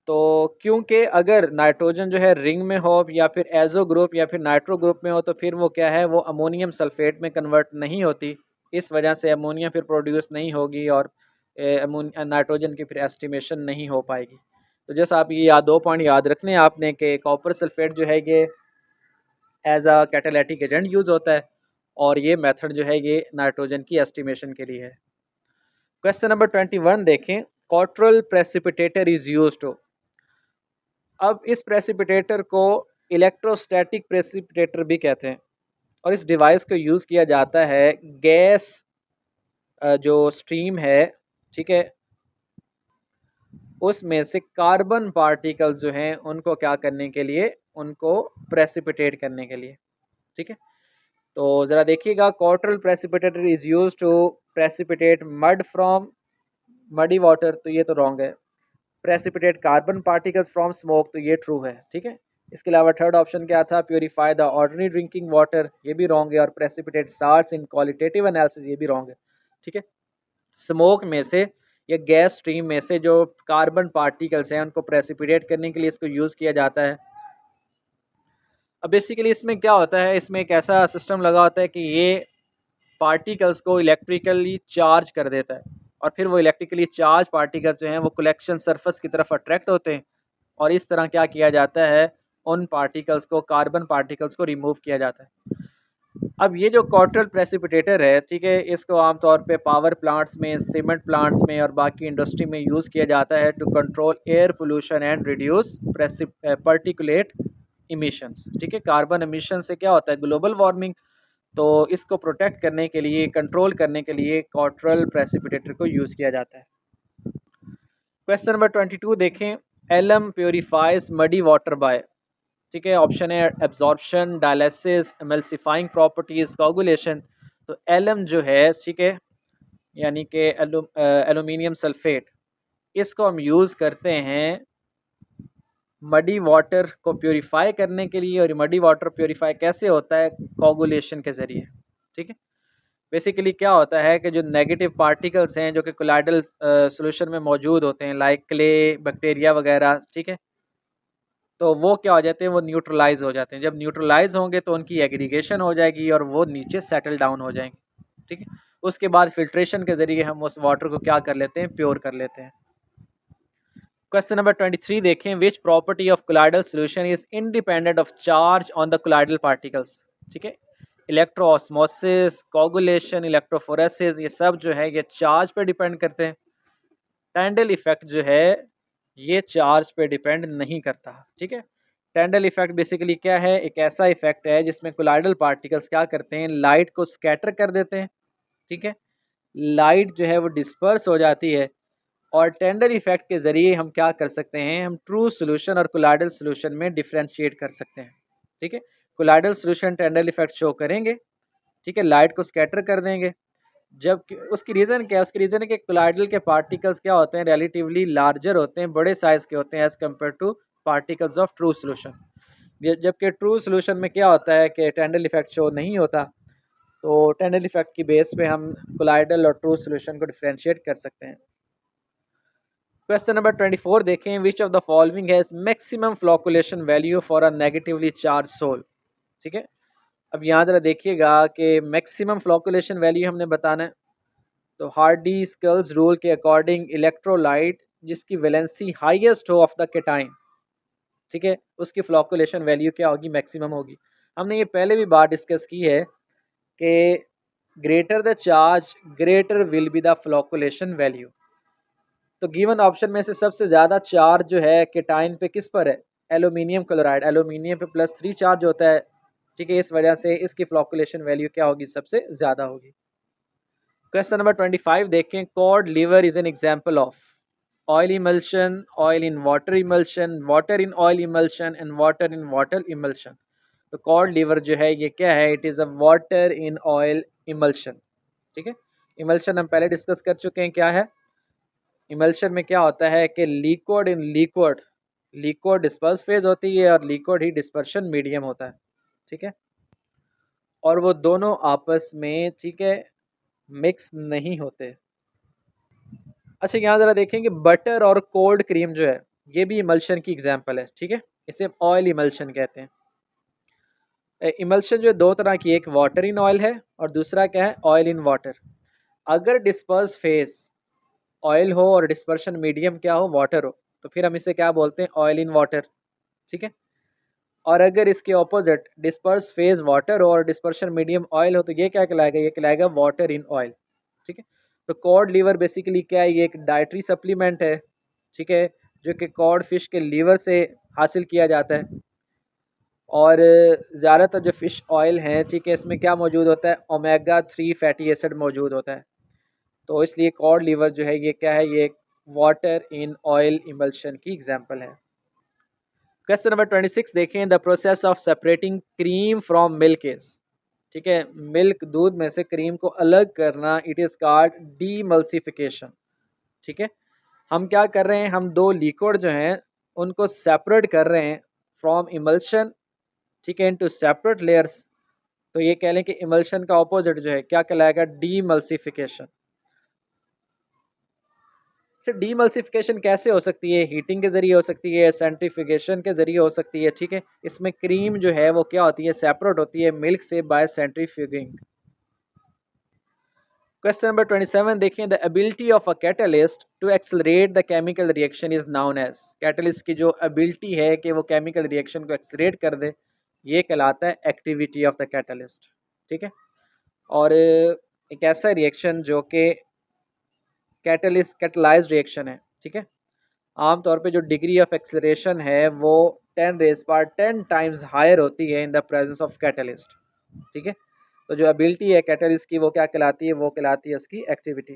तो क्योंकि अगर नाइट्रोजन जो है रिंग में हो या फिर एजो ग्रुप या फिर नाइट्रो ग्रुप में हो तो फिर वो क्या है, वो अमोनियम सल्फेट में कन्वर्ट नहीं होती। इस वजह से अमोनिया फिर प्रोड्यूस नहीं होगी और नाइट्रोजन की फिर एस्टिमेशन नहीं हो पाएगी। तो जैसा आप ये दो पॉइंट याद रखने हैं आपने कि कॉपर सल्फेट जो है ये as a catalytic agent use होता है, और ये मेथड जो है ये नाइट्रोजन की एस्टिमेशन के लिए है। क्वेश्चन नंबर 21 देखें, Cottrell precipitator is use to. अब इस प्रेसिपिटेटर को इलेक्ट्रोस्टैटिक प्रेसिपिटेटर भी कहते हैं, और इस डिवाइस को यूज़ किया जाता है गैस जो स्ट्रीम है, ठीक है, उसमें से कार्बन पार्टिकल्स जो हैं उनको क्या करने के लिए, उनको प्रेसिपिटेट करने के लिए। ठीक है, तो ज़रा देखिएगा, Cottrell precipitator is use to precipitate mud from muddy water, तो ये तो रॉन्ग है। Precipitate carbon particles from smoke, तो ये ट्रू है। ठीक है, इसके अलावा थर्ड ऑप्शन क्या था, purify the ordinary drinking water, ये भी रॉन्ग है। और प्रेसिपिटेट साल्ट्स इन क्वालिटेटिव एनालिसिस, ये भी रॉन्ग है। ठीक है, स्मोक में से या गैस स्ट्रीम में से जो कार्बन पार्टिकल्स हैं उनको प्रेसिपिटेट करने के लिए इसको यूज़ किया जाता है। अब बेसिकली इसमें क्या होता है, इसमें एक ऐसा सिस्टम लगा होता है कि ये पार्टिकल्स को इलेक्ट्रिकली चार्ज कर देता है, और फिर वो इलेक्ट्रिकली चार्ज पार्टिकल्स जो हैं वो कलेक्शन सरफेस की तरफ अट्रैक्ट होते हैं, और इस तरह क्या किया जाता है, उन पार्टिकल्स को, कार्बन पार्टिकल्स को रिमूव किया जाता है। अब ये जो कॉट्रल प्रेसिपिटेटर है, ठीक है, इसको आमतौर पे पावर प्लांट्स में, सीमेंट प्लांट्स में और बाकी इंडस्ट्री में यूज़ किया जाता है to control air pollution and reduce particulate emissions. ठीक है, कार्बन इमिशन से क्या होता है, ग्लोबल वार्मिंग, तो इसको प्रोटेक्ट करने के लिए, कंट्रोल करने के लिए कॉट्रल प्रेसिपिटेटर को यूज़ किया जाता है। क्वेश्चन नंबर 22 देखें, alum purifies muddy water by. ठीक है, ऑप्शन है absorption, dialysis, emulsifying properties, coagulation. तो एलम जो है, ठीक है, यानी कि एलुमिनियम सल्फेट, इसको हम यूज़ करते हैं मडी वाटर को प्योरीफाई करने के लिए। और मडी वाटर प्योरीफाई कैसे होता है? कोगुलेशन के ज़रिए। ठीक है, बेसिकली क्या होता है कि जो नेगेटिव पार्टिकल्स हैं जो कि कोलाइडल सॉल्यूशन में मौजूद होते हैं, लाइक क्ले, बैक्टीरिया वगैरह, ठीक है, तो वो क्या हो जाते हैं? वो न्यूट्रलाइज हो जाते हैं। जब न्यूट्रलाइज होंगे तो उनकी एग्रीगेशन हो जाएगी और वो नीचे सेटल डाउन हो जाएंगे। ठीक है, उसके बाद फिल्ट्रेशन के ज़रिए हम उस वाटर को क्या कर लेते हैं? प्योर कर लेते हैं। क्वेश्चन नंबर 23 देखें, which property of colloidal solution is independent of charge on the colloidal particles. ठीक है, इलेक्ट्रोऑस्मोसिस, कोगुलेशन, इलेक्ट्रोफोरेसिस, ये सब जो है ये चार्ज पे डिपेंड करते हैं। टैंडल इफेक्ट जो है ये चार्ज पे डिपेंड नहीं करता। ठीक है, टैंडल इफेक्ट बेसिकली क्या है? एक ऐसा इफेक्ट है जिसमें कोलाइडल पार्टिकल्स क्या करते हैं? लाइट को स्कैटर कर देते हैं। ठीक है, लाइट जो है वो डिस्पर्स हो जाती है और टेंडल इफेक्ट के ज़रिए हम क्या कर सकते हैं? हम ट्रू सोल्यूशन और कोलाइडल सोल्यूशन में डिफ्रेंशिएट कर सकते हैं। ठीक है, कोलाइडल सोल्यूशन टेंडल इफेक्ट शो करेंगे। ठीक है, लाइट को स्कैटर कर देंगे। जब उसकी रीज़न क्या है? उसकी रीज़न है कि कोलाइडल के पार्टिकल्स क्या होते हैं? रिलेटिवली लार्जर होते हैं, बड़े साइज़ के होते हैं as compare two particles of true solution. जबकि ट्रू सोल्यूशन में क्या होता है कि टेंडल इफेक्ट शो नहीं होता। तो टेंडल इफेक्ट की बेस पे हम कोलाइडल और ट्रू सोल्यूशन को डिफ्रेंशिएट कर सकते हैं। क्वेश्चन नंबर 24 देखें, which of the following has maximum flocculation value for a negatively charge sol. ठीक है, अब यहाँ ज़रा देखिएगा कि मैक्सिमम फ्लोकुलेशन वैल्यू हमने बताना है। तो हार्डी स्कल्स रूल के अकॉर्डिंग इलेक्ट्रोलाइट जिसकी वैलेंसी हाईएस्ट हो ऑफ द केटाइन, ठीक है, उसकी फ्लोकुलेशन वैल्यू क्या होगी? मैक्सिमम होगी। हमने ये पहले भी बात डिस्कस की है कि greater the charge greater will be the flocculation value. तो गिवन ऑप्शन में से सबसे ज़्यादा चार्ज जो है केटाइन पे किस पर है? Aluminium chloride. एल्यूमिनियम पे +3 चार्ज होता है। ठीक है, इस वजह से इसकी फ्लोकुलेशन वैल्यू क्या होगी? सबसे ज़्यादा होगी। क्वेश्चन नंबर 25 देखें, cod liver is an example of oil emulsion, oil in water emulsion, water in oil emulsion and water in water emulsion. तो कॉड लीवर जो है ये क्या है? It is a water in oil emulsion. ठीक है, इमल्शन हम पहले डिस्कस कर चुके हैं क्या है। इमल्शन में क्या होता है कि liquid in liquid, liquid disperse phase होती है और लिक्विड ही डिस्पर्शन मीडियम होता है। ठीक है, और वो दोनों आपस में, ठीक है, मिक्स नहीं होते। अच्छा, यहाँ ज़रा देखें कि बटर और कोल्ड क्रीम जो है ये भी इमल्शन की एग्जांपल है। ठीक है, इसे ऑयल इमल्शन कहते हैं। इमल्शन जो है दो तरह की, एक वाटर इन ऑयल है और दूसरा क्या है? Oil in water. अगर डिस्पर्स फेज ऑयल हो और डिस्पर्शन मीडियम क्या हो? वाटर हो, तो फिर हम इसे क्या बोलते हैं? Oil in water. ठीक है, और अगर इसके ऑपोजिट डिस्पर्स फेज वाटर हो और डिस्पर्शन मीडियम ऑयल हो तो ये क्या कहलाएगा? ये कहलाएगा वाटर इन ऑयल। ठीक है, तो कॉड लीवर बेसिकली क्या है? ये एक डाइटरी सप्लीमेंट है। ठीक है, जो कि कॉड फिश के लीवर से हासिल किया जाता है। और ज़्यादातर जो फ़िश ऑयल हैं, ठीक है, इसमें क्या मौजूद होता है? ओमेगा 3 फैटी एसिड मौजूद होता है। तो इसलिए कॉड लीवर जो है ये क्या है? ये वाटर इन ऑयल इमल्शन की एग्जांपल है। क्वेश्चन नंबर 26 देखें, the process of separating cream from milk is. ठीक है, मिल्क दूध में से क्रीम को अलग करना, इट इज़ कॉल्ड डीमल्सिफिकेशन। ठीक है, हम क्या कर रहे हैं? हम दो लिक्विड जो हैं उनको सेपरेट कर रहे हैं फ्रॉम इमल्शन, ठीक है, इनटू सेपरेट लेयर्स। तो ये कह लें कि इमल्शन का ऑपोजिट जो है क्या कहलाएगा? डीमल्सिफिकेशन। सर डीमल्सिफिकेशन कैसे हो सकती है? हीटिंग के ज़रिए हो सकती है, सेंट्रीफ्यूगेशन के ज़रिए हो सकती है। ठीक है, इसमें क्रीम जो है वो क्या होती है? सेपरेट होती है मिल्क से बाय सेंट्रीफ्यूगिंग। क्वेश्चन नंबर 27 देखें, the ability of a catalyst to accelerate the chemical reaction is known as. Catalyst की जो एबिलिटी है कि वो केमिकल रिएक्शन को एक्सलरेट कर दे, ये कहलाता है एक्टिविटी ऑफ द कैटलिस्ट। ठीक है, और एक ऐसा रिएक्शन जो कि कैटलाइज्ड रिएक्शन है। ठीक है, आमतौर पे जो डिग्री ऑफ एक्सलरेशन है वो 10 टाइम्स हायर होती है in the presence of catalyst. ठीक है, तो जो एबिलिटी है कैटलिस्ट की वो क्या कहलाती है? वो कहलाती है उसकी एक्टिविटी।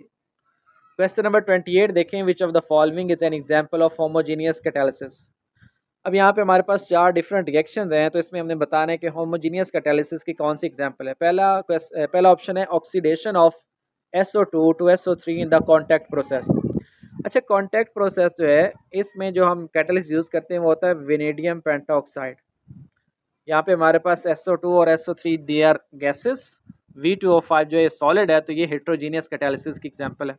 क्वेश्चन नंबर 28 देखें, which of the following is an example of homogeneous catalysis. अब यहाँ पे हमारे पास 4 डिफरेंट रिएक्शंस हैं, तो इसमें हमने बताना है कि होमोजीनियस कैटालिसिस की कौन सी एग्जांपल है। पहला ऑप्शन है oxidation of SO2 to SO3 in the contact process. अच्छा, कॉन्टैक्ट प्रोसेस जो है इसमें जो हम कैटलिस्ट यूज़ करते हैं वो होता है वेनेडियम पेंटाऑक्साइड। यहाँ पे हमारे पास SO2 और SO3 they are gases, V2O5 जो है सॉलिड है, तो ये हेट्रोजीनियस कैटालिसिस की एग्जांपल है।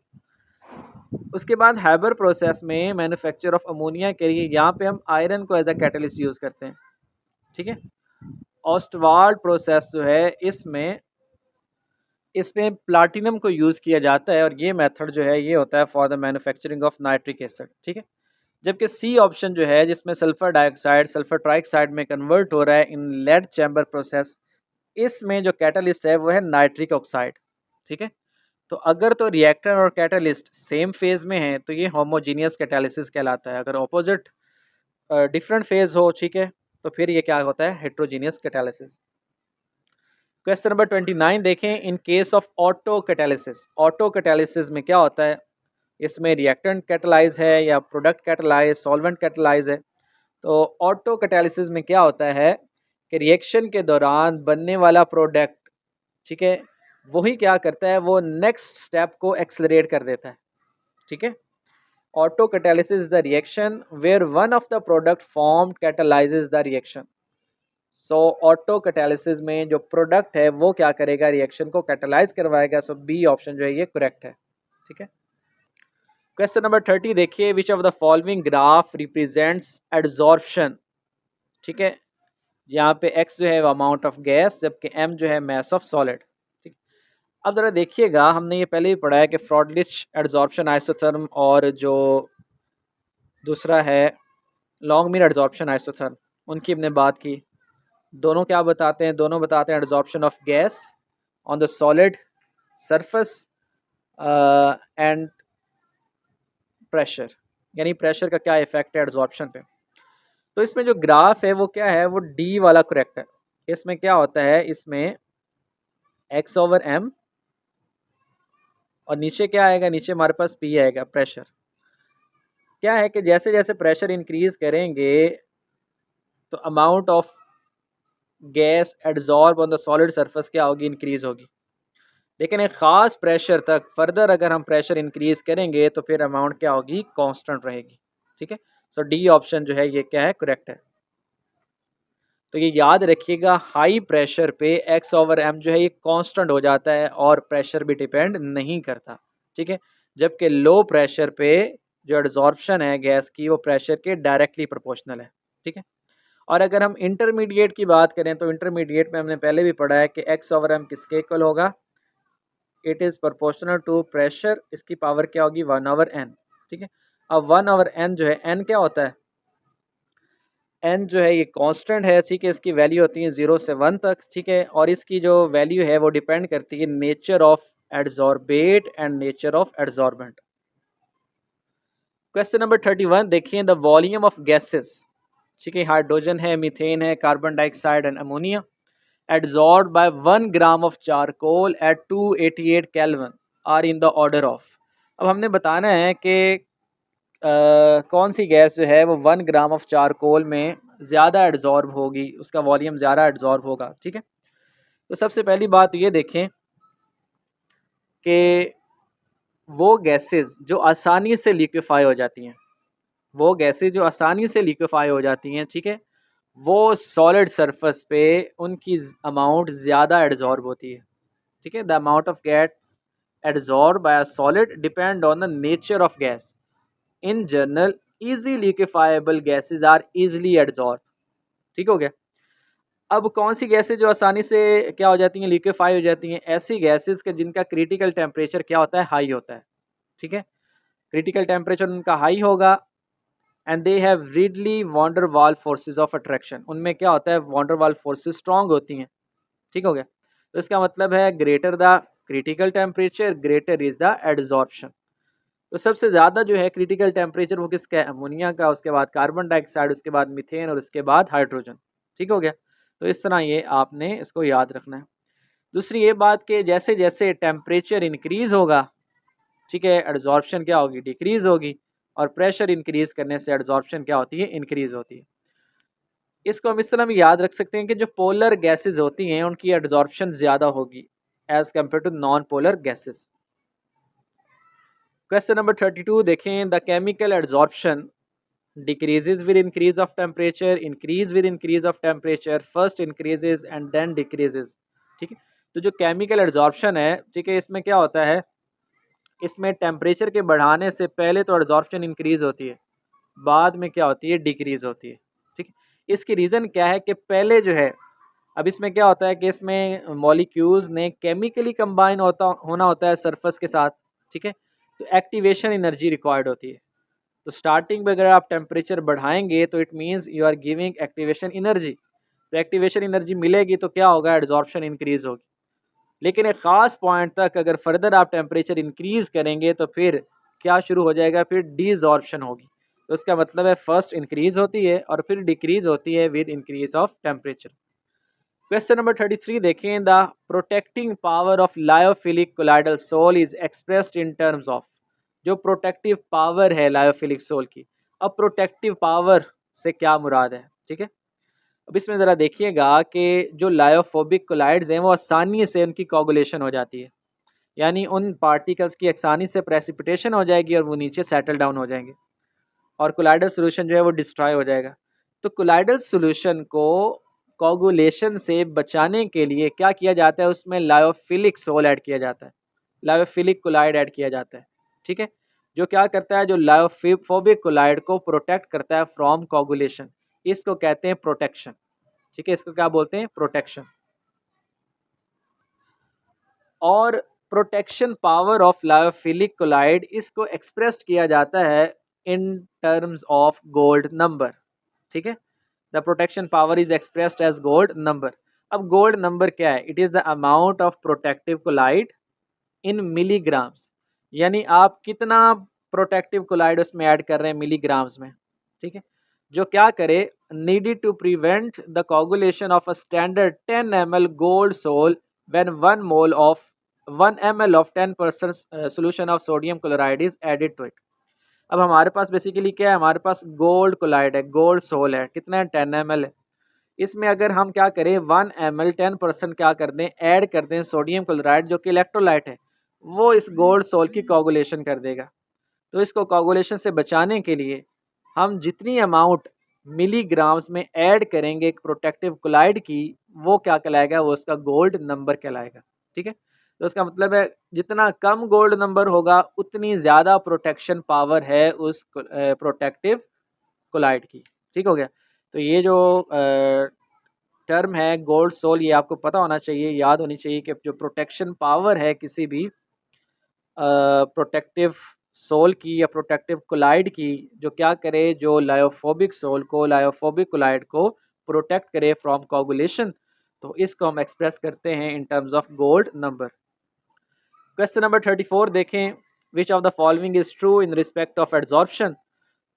उसके बाद हैबर प्रोसेस में मैन्युफैक्चर ऑफ अमोनिया के लिए यहाँ पे हम आयरन को एज अ कैटलिस्ट यूज़ करते हैं, ठीक है। ऑस्टवाल्ड प्रोसेस जो है इसमें प्लाटिनम को यूज़ किया जाता है, और ये मेथड जो है ये होता है for the manufacturing of nitric acid, ठीक है। जबकि सी ऑप्शन जो है जिसमें सल्फर डाइऑक्साइड सल्फर ट्राइऑक्साइड में कन्वर्ट हो रहा है इन लेड चैम्बर प्रोसेस, इसमें जो कैटलिस्ट है वो है नाइट्रिक ऑक्साइड, ठीक है। तो अगर तो रिएक्टर और कैटलिस्ट सेम फेज में है तो ये होमोजीनियस कैटालिसिस कहलाता है। अगर ऑपोजिट डिफरेंट फेज हो, ठीक है, तो फिर ये क्या होता है, हेट्रोजीनियस कैटालिसिस। क्वेश्चन नंबर 29 देखें, in case of auto catalysis, auto catalysis में क्या होता है, इसमें रिएक्टेंट कैटलाइज है या प्रोडक्ट कैटलाइज, सॉल्वेंट कैटलाइज है। तो ऑटो कैटालिसिस में क्या होता है कि रिएक्शन के दौरान बनने वाला प्रोडक्ट, ठीक है, वही क्या करता है, वो नेक्स्ट स्टेप को एक्सेलरेट कर देता है, ठीक है। Auto catalysis is the reaction where one of the product formed catalyses the reaction. So auto catalysis में जो प्रोडक्ट है वो क्या करेगा, रिएक्शन को कैटलाइज करवाएगा। सो बी ऑप्शन जो है ये करेक्ट है, ठीक है। क्वेश्चन नंबर 30 देखिए, विच of the following graph represents adsorption, ठीक है। यहाँ पे x जो है वो अमाउंट ऑफ गैस, जबकि m जो है मास ऑफ सॉलिड, ठीक। अब ज़रा देखिएगा, हमने ये पहले ही पढ़ा है कि फ्रॉडलिच एडजॉर्प्शन आइसोथर्म और जो दूसरा है लॉन्ग मीन एडजॉर्प्शन आइसोथर्म, उनकी हमने बात की। दोनों क्या बताते हैं, दोनों बताते हैं adsorption of gas on the solid surface and pressure, यानी प्रेशर का क्या इफेक्ट है एडजॉर्प्शन पे। तो इसमें जो ग्राफ है वो क्या है, वो डी वाला करेक्ट है। इसमें क्या होता है, इसमें x/m और नीचे क्या आएगा, नीचे हमारे पास p आएगा, प्रेशर। क्या है कि जैसे जैसे प्रेशर इंक्रीज करेंगे तो amount of gas adsorb on the solid surface क्या होगी, इंक्रीज होगी। लेकिन एक ख़ास प्रेशर तक फर्दर अगर हम प्रेशर इंक्रीज करेंगे तो फिर अमाउंट क्या होगी, कांस्टेंट रहेगी, ठीक है। सो डी ऑप्शन जो है ये क्या है, करेक्ट है। तो ये याद रखिएगा, हाई प्रेशर पे x/m जो है ये कांस्टेंट हो जाता है और प्रेशर भी डिपेंड नहीं करता, ठीक है। जबकि लो प्रेशर पे जो एड्जॉर्प्शन है गैस की वो प्रेशर के डायरेक्टली प्रोपोर्शनल है, ठीक है। और अगर हम इंटरमीडिएट की बात करें तो इंटरमीडिएट में हमने पहले भी पढ़ा है कि x/m किसके इक्वल होगा, it is proportional to pressure, इसकी पावर क्या होगी, 1/n, ठीक है। अब 1/n जो है, n क्या होता है, n जो है ये कांस्टेंट है, ठीक है। इसकी वैल्यू होती है 0 से 1 तक, ठीक है। और इसकी जो वैल्यू है वो डिपेंड करती है nature of adsorbate and nature of adsorbent. Question number 31 देखिए, द वॉल्यूम ऑफ गैसेस, ठीक है, हाइड्रोजन है, मीथेन है, carbon dioxide and ammonia, adsorb by 1 gram of charcoal at 288 kelvin are in the order of. अब हमने बताना है कि कौन सी गैस जो है वो 1 ग्राम ऑफ चारकोल में ज़्यादा एड्जॉर्ब होगी, उसका वॉल्यूम ज़्यादा एड्जॉर्ब होगा, ठीक है। तो सबसे पहली बात ये देखें कि वो गैसेस जो आसानी से लिक्विफाई हो जाती हैं, वो गैसेस जो आसानी से लिक्विफाई हो जाती हैं, ठीक है, वो सॉलिड सरफेस पे उनकी अमाउंट ज़्यादा एड्जॉर्ब होती है, ठीक है। The amount of gas adsorb by a solid depend on the nature of gas. In general easy liquefiable gases are easily adsorb, ठीक हो गया। अब कौन सी गैसेस जो आसानी से क्या हो जाती हैं, लिक्विफाई हो जाती हैं, ऐसी गैसेस के जिनका क्रिटिकल टेम्परेचर क्या होता है, हाई होता है, ठीक है। क्रिटिकल टेम्परेचर उनका हाई होगा and they have readily van der Waals forces of attraction, उनमें क्या होता है, वॉन्डर वाल फोर्सेज स्ट्रॉन्ग होती हैं, ठीक हो गया। तो इसका मतलब है greater the critical temperature greater is the adsorption. तो सबसे ज़्यादा जो है क्रिटिकल टेम्परेचर वो किसका है, अमोनिया का, उसके बाद कार्बन डाइऑक्साइड, उसके बाद मीथेन और उसके बाद हाइड्रोजन, ठीक हो गया। तो इस तरह ये आपने इसको याद रखना है। दूसरी ये बात कि जैसे जैसे टेम्परेचर इंक्रीज़ होगा, ठीक है, एड्जॉर्प्शन क्या होगी, डिक्रीज़ होगी, और प्रेशर इंक्रीज़ करने से एड्जॉर्प्शन क्या होती है, इंक्रीज़ होती है। इसको हम इस तरह भी याद रख सकते हैं कि जो पोलर गैसेज होती हैं उनकी एड्जॉर्प्शन ज़्यादा होगी as compare to non polar gases. Question number 32 देखें, the chemical adsorption decreases with increase of temperature, increase with increase of temperature, first increases and then decreases. ठीक है, तो जो केमिकल एड्जॉर्प्शन है, ठीक है, इसमें क्या होता है, इसमें टेम्परेचर के बढ़ाने से पहले तो एड्जॉर्प्शन इंक्रीज होती है, बाद में क्या होती है, डिक्रीज होती है। ठीक है, इसकी रीज़न क्या है कि पहले जो है, अब इसमें क्या होता है कि इसमें मॉलिक्यूल्स ने केमिकली कंबाइन होना होता है सरफेस के साथ। ठीक है, तो एक्टिवेशन एनर्जी रिक्वायर्ड होती है। तो स्टार्टिंग में अगर आप टेम्परेचर बढ़ाएंगे तो it means you are giving activation energy. तो एक्टिवेशन एनर्जी मिलेगी तो क्या होगा, एड्जॉर्प्शन इंक्रीज होगी। लेकिन एक ख़ास पॉइंट तक अगर फर्दर आप टेम्परेचर इंक्रीज़ करेंगे तो फिर क्या शुरू हो जाएगा, फिर डीजॉर्प्शन होगी। तो इसका मतलब है फर्स्ट इंक्रीज़ होती है और फिर डिक्रीज़ होती है with increase of temperature. Question number 33 देखें, the protecting power of lyophilic colloidal sol is expressed in terms of. जो प्रोटेक्टिव पावर है लायोफिलिक सोल की, अब प्रोटेक्टिव पावर से क्या मुराद है। ठीक है, अब इसमें ज़रा देखिएगा कि जो लायोफोबिक कोलाइड्स हैं वो आसानी से उनकी कोगुलेशन हो जाती है, यानी उन पार्टिकल्स की आसानी से प्रेसिपिटेशन हो जाएगी और वो नीचे सेटल डाउन हो जाएंगे और कोलाइडल सोल्यूशन जो है वो डिस्ट्रॉय हो जाएगा। तो कोलाइडल सोल्यूशन को कोगुलेशन से बचाने के लिए क्या किया जाता है, उसमें लायोफिलिक सोल ऐड किया जाता है, लायोफिलिक कोलाइड ऐड किया जाता है। ठीक है, जो क्या करता है, जो लायोफोबिक कोलाइड को प्रोटेक्ट करता है फ्रॉम कोगुलेशन, इसको कहते हैं प्रोटेक्शन। ठीक है, इसको क्या बोलते हैं, प्रोटेक्शन। और protection power of lyophilic colloid, इसको एक्सप्रेस्ड किया जाता है in terms of gold number. ठीक है, the protection power is expressed as gold number. अब गोल्ड नंबर क्या है, it is the amount of protective colloid in milligrams, यानी आप कितना प्रोटेक्टिव कोलाइड उसमें ऐड कर रहे हैं मिलीग्राम्स में। ठीक है, जो क्या करे, needed to prevent the coagulation of a standard 10 ml gold sol when 1 mole of 1 ml of 10% solution of sodium chloride is added to it. अब हमारे पास बेसिकली क्या है, हमारे पास गोल्ड कोलाइड है, गोल्ड सोल है, कितना है, 10 ml है। इसमें अगर हम क्या करें, 1 ml 10% क्या कर दें, ऐड कर दें सोडियम क्लोराइड जो कि इलेक्ट्रोलाइट है, वो इस गोल्ड सोल की कोगुलेशन कर देगा। तो इसको कोगुलेशन से बचाने के लिए हम जितनी अमाउंट मिलीग्राम्स में ऐड करेंगे एक प्रोटेक्टिव कोलाइड की, वो क्या कहलाएगा, वो उसका गोल्ड नंबर कहलाएगा। ठीक है, तो इसका मतलब है जितना कम गोल्ड नंबर होगा उतनी ज़्यादा प्रोटेक्शन पावर है उस प्रोटेक्टिव कोलाइड की। ठीक हो गया, तो ये जो टर्म है गोल्ड सोल, ये आपको पता होना चाहिए, याद होनी चाहिए कि जो प्रोटेक्शन पावर है किसी भी प्रोटेक्टिव सोल की या प्रोटेक्टिव कोलाइड की, जो क्या करे, जो लायोफोबिक सोल को, लायोफोबिक कोलाइड को प्रोटेक्ट करे फ्रॉम कोगुलेशन, तो इसको हम एक्सप्रेस करते हैं इन terms of gold number. Question number 34 देखें, which of the following is true in respect of adsorption.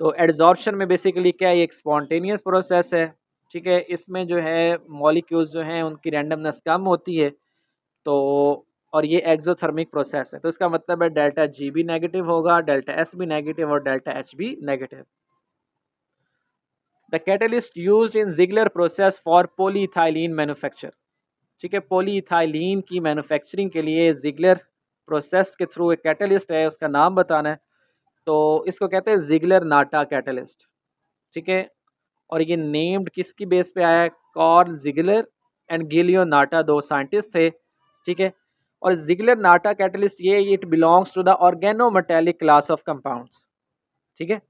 तो एड्जॉर्प्शन में बेसिकली क्या है, एक स्पॉन्टेनियस प्रोसेस है। ठीक है, इसमें जो है मॉलिक्यूल्स जो हैं उनकी रैंडमनेस कम होती है, तो और ये एक्सोथर्मिक प्रोसेस है, तो इसका मतलब है डेल्टा जी भी नेगेटिव होगा, डेल्टा एस भी नेगेटिव और डेल्टा एच भी negative. The catalyst used in Ziegler process for polyethylene manufacture. ठीक है, पॉलीइथाइलीन की मैन्युफैक्चरिंग के लिए जिगलर प्रोसेस के थ्रू एक कैटलिस्ट है, उसका नाम बताना है। तो इसको कहते हैं जिगलर नाटा कैटलिस्ट। ठीक है, और ये नेम्ड किसकी बेस पे आया है, Karl Ziegler and Giulio Natta, दो साइंटिस्ट थे। ठीक है, और जिगलर नाटा कैटलिस्ट ये it belongs to the organometallic class of compounds. ठीक है,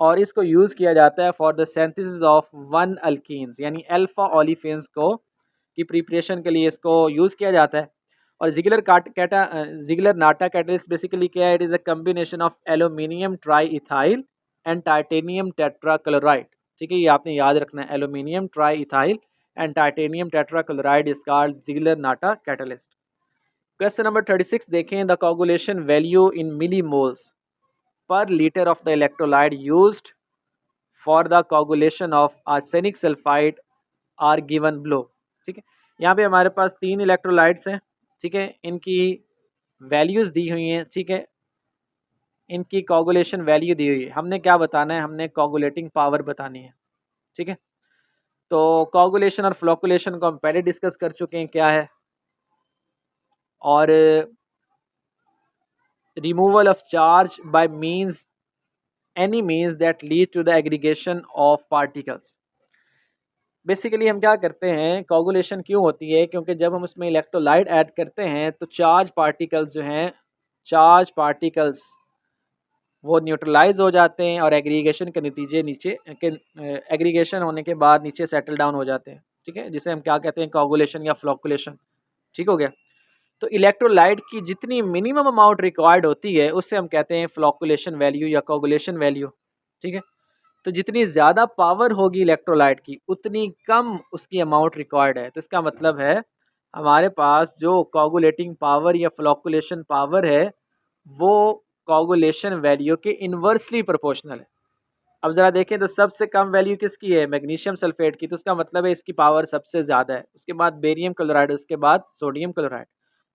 और इसको यूज़ किया जाता है for the synthesis of one alkenes, यानी अल्फा ओलिफेन्स को की प्रिपरेशन के लिए इसको यूज़ किया जाता है। और जिगलर नाटा कैटलिस्ट बेसिकली क्या है, it is a combination of aluminium triethyl and titanium tetrachloride. ठीक है, ये आपने याद रखना है, aluminium triethyl and titanium tetrachloride is called Ziegler Natta catalyst. Question number 36 देखें, the coagulation value in millimoles per litre of the electrolyte used for the coagulation of arsenic sulphide are given below. ठीक है, यहाँ पे हमारे पास 3 इलेक्ट्रोलाइट्स हैं। ठीक है, इनकी वैल्यूज़ दी हुई हैं। ठीक है, इनकी कोगुलेशन वैल्यू दी हुई है, हमने क्या बताना है, हमने कोगुलेटिंग पावर बतानी है। ठीक है, तो कोगुलेशन और फ्लोकुलेशन को हम पहले डिस्कस कर चुके हैं क्या है, और removal of charge by means any means that lead to the aggregation of particles। Basically हम क्या करते हैं, कोगुलेशन क्यों होती है, क्योंकि जब हम उसमें इलेक्ट्रोलाइट ऐड करते हैं तो चार्ज पार्टिकल्स जो हैं, चार्ज पार्टिकल्स वो न्यूट्रलाइज हो जाते हैं और एग्रीगेशन के नतीजे नीचे के एग्रीगेशन होने के बाद नीचे सेटल डाउन हो जाते हैं। ठीक है, जिसे हम क्या कहते हैं, कोगुलेशन या फ्लोकुलेशन। ठीक हो गया। तो इलेक्ट्रोलाइट की जितनी मिनिमम अमाउंट रिक्वायर्ड होती है उससे हम कहते हैं फ्लोकुलेशन वैल्यू या कोगुलेशन वैल्यू। ठीक है, तो जितनी ज़्यादा पावर होगी इलेक्ट्रोलाइट की उतनी कम उसकी अमाउंट रिक्वायर्ड है। तो इसका मतलब है हमारे पास जो कोगुलेटिंग पावर या फ्लोकुलेशन पावर है वो कोगुलेशन वैल्यू के इन्वर्सली प्रोपोर्शनल है। अब ज़रा देखें तो सबसे कम वैल्यू किसकी है, मैग्नीशियम सल्फेट की, तो उसका मतलब है इसकी पावर सबसे ज़्यादा है। उसके बाद बेरियम क्लोराइड, उसके बाद sodium chloride.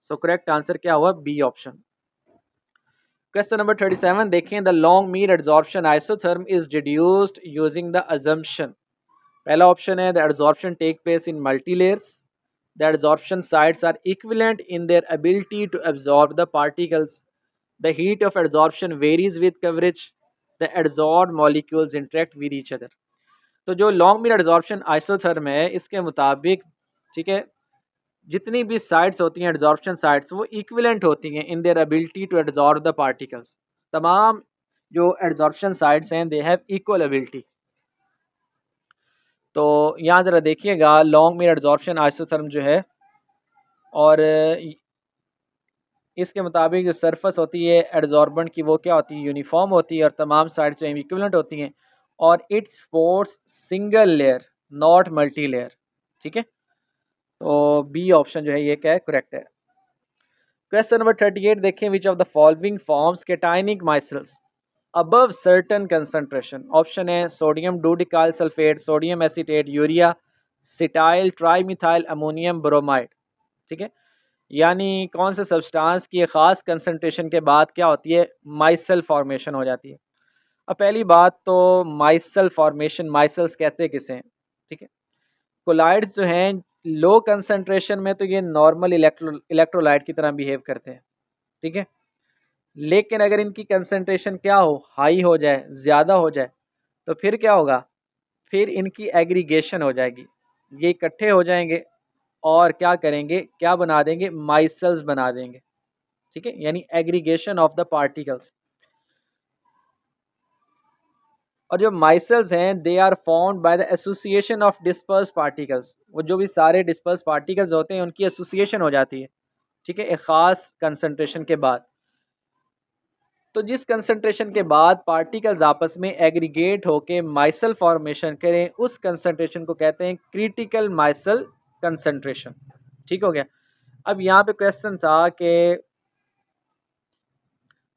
So correct answer क्या हुआ, बी ऑप्शन। क्वेश्चन नंबर 37 देखें, the Langmuir adsorption isotherm is deduced using the assumption. पहला ऑप्शन है the adsorption take place in multilayers, the adsorption sites are equivalent in their ability to absorb the particles, the heat of adsorption varies with coverage, the adsorb molecules interact with each other. तो जो लॉन्ग मीन एड्जॉर्प्शन आइसोथर्म है इसके मुताबिक, ठीक है, जितनी भी साइट्स होती हैं एड्जॉर्प्शन साइट्स वो इक्विवेलेंट होती हैं in their ability to adsorb the particles. तमाम जो एड्जॉर्प्शन साइट्स हैं दे हैव इक्वल एबिलिटी। तो यहाँ ज़रा देखिएगा लॉन्ग मीन एड्जॉर्प्शन आइसोथर्म जो है, और इसके मुताबिक जो सरफस होती है एड्जॉर्बेंट की वो क्या होती है, यूनिफॉर्म होती है और तमाम साइड्स जो हैं इक्विवेलेंट होती हैं, और it supports single layer not multi layer. ठीक है, तो बी ऑप्शन जो है ये क्या है, करेक्ट है। क्वेश्चन नंबर 38 देखें, which of the following forms cationic micelles above certain concentration. Option है sodium dodecyl sulphate, sodium acetate, urea, cetyl trimethyl ammonium bromide. ठीक है, यानी कौन से सब्सटेंस की ख़ास कंसंट्रेशन के बाद क्या होती है, माइसल फॉर्मेशन हो जाती है। अब पहली बात तो माइसल फॉर्मेशन, माइसल्स कहते हैं किसे हैं। ठीक है, कोलाइड्स जो हैं लो कंसंट्रेशन में तो ये नॉर्मल इलेक्ट्रोलाइट की तरह बिहेव करते हैं। ठीक है, लेकिन अगर इनकी कंसंट्रेशन क्या हो, हाई हो जाए, ज़्यादा हो जाए, तो फिर क्या होगा, फिर इनकी एग्रीगेशन हो जाएगी, ये इकट्ठे हो जाएंगे और क्या करेंगे, क्या बना देंगे, माइसल्स बना देंगे। ठीक है, यानी एग्रीगेशन ऑफ द पार्टिकल्स। और जो माइसल्स हैं they are found by the association of disperse particles, वो जो भी सारे डिस्पर्स पार्टिकल्स होते हैं उनकी एसोसिएशन हो जाती है। ठीक है, एक ख़ास कंसंट्रेशन के बाद। तो जिस कंसंट्रेशन के बाद पार्टिकल्स आपस में एग्रीगेट होके माइसल फॉर्मेशन करें उस कंसंट्रेशन को कहते हैं क्रिटिकल माइसल कंसंट्रेशन। ठीक हो गया। अब यहाँ पे क्वेश्चन था कि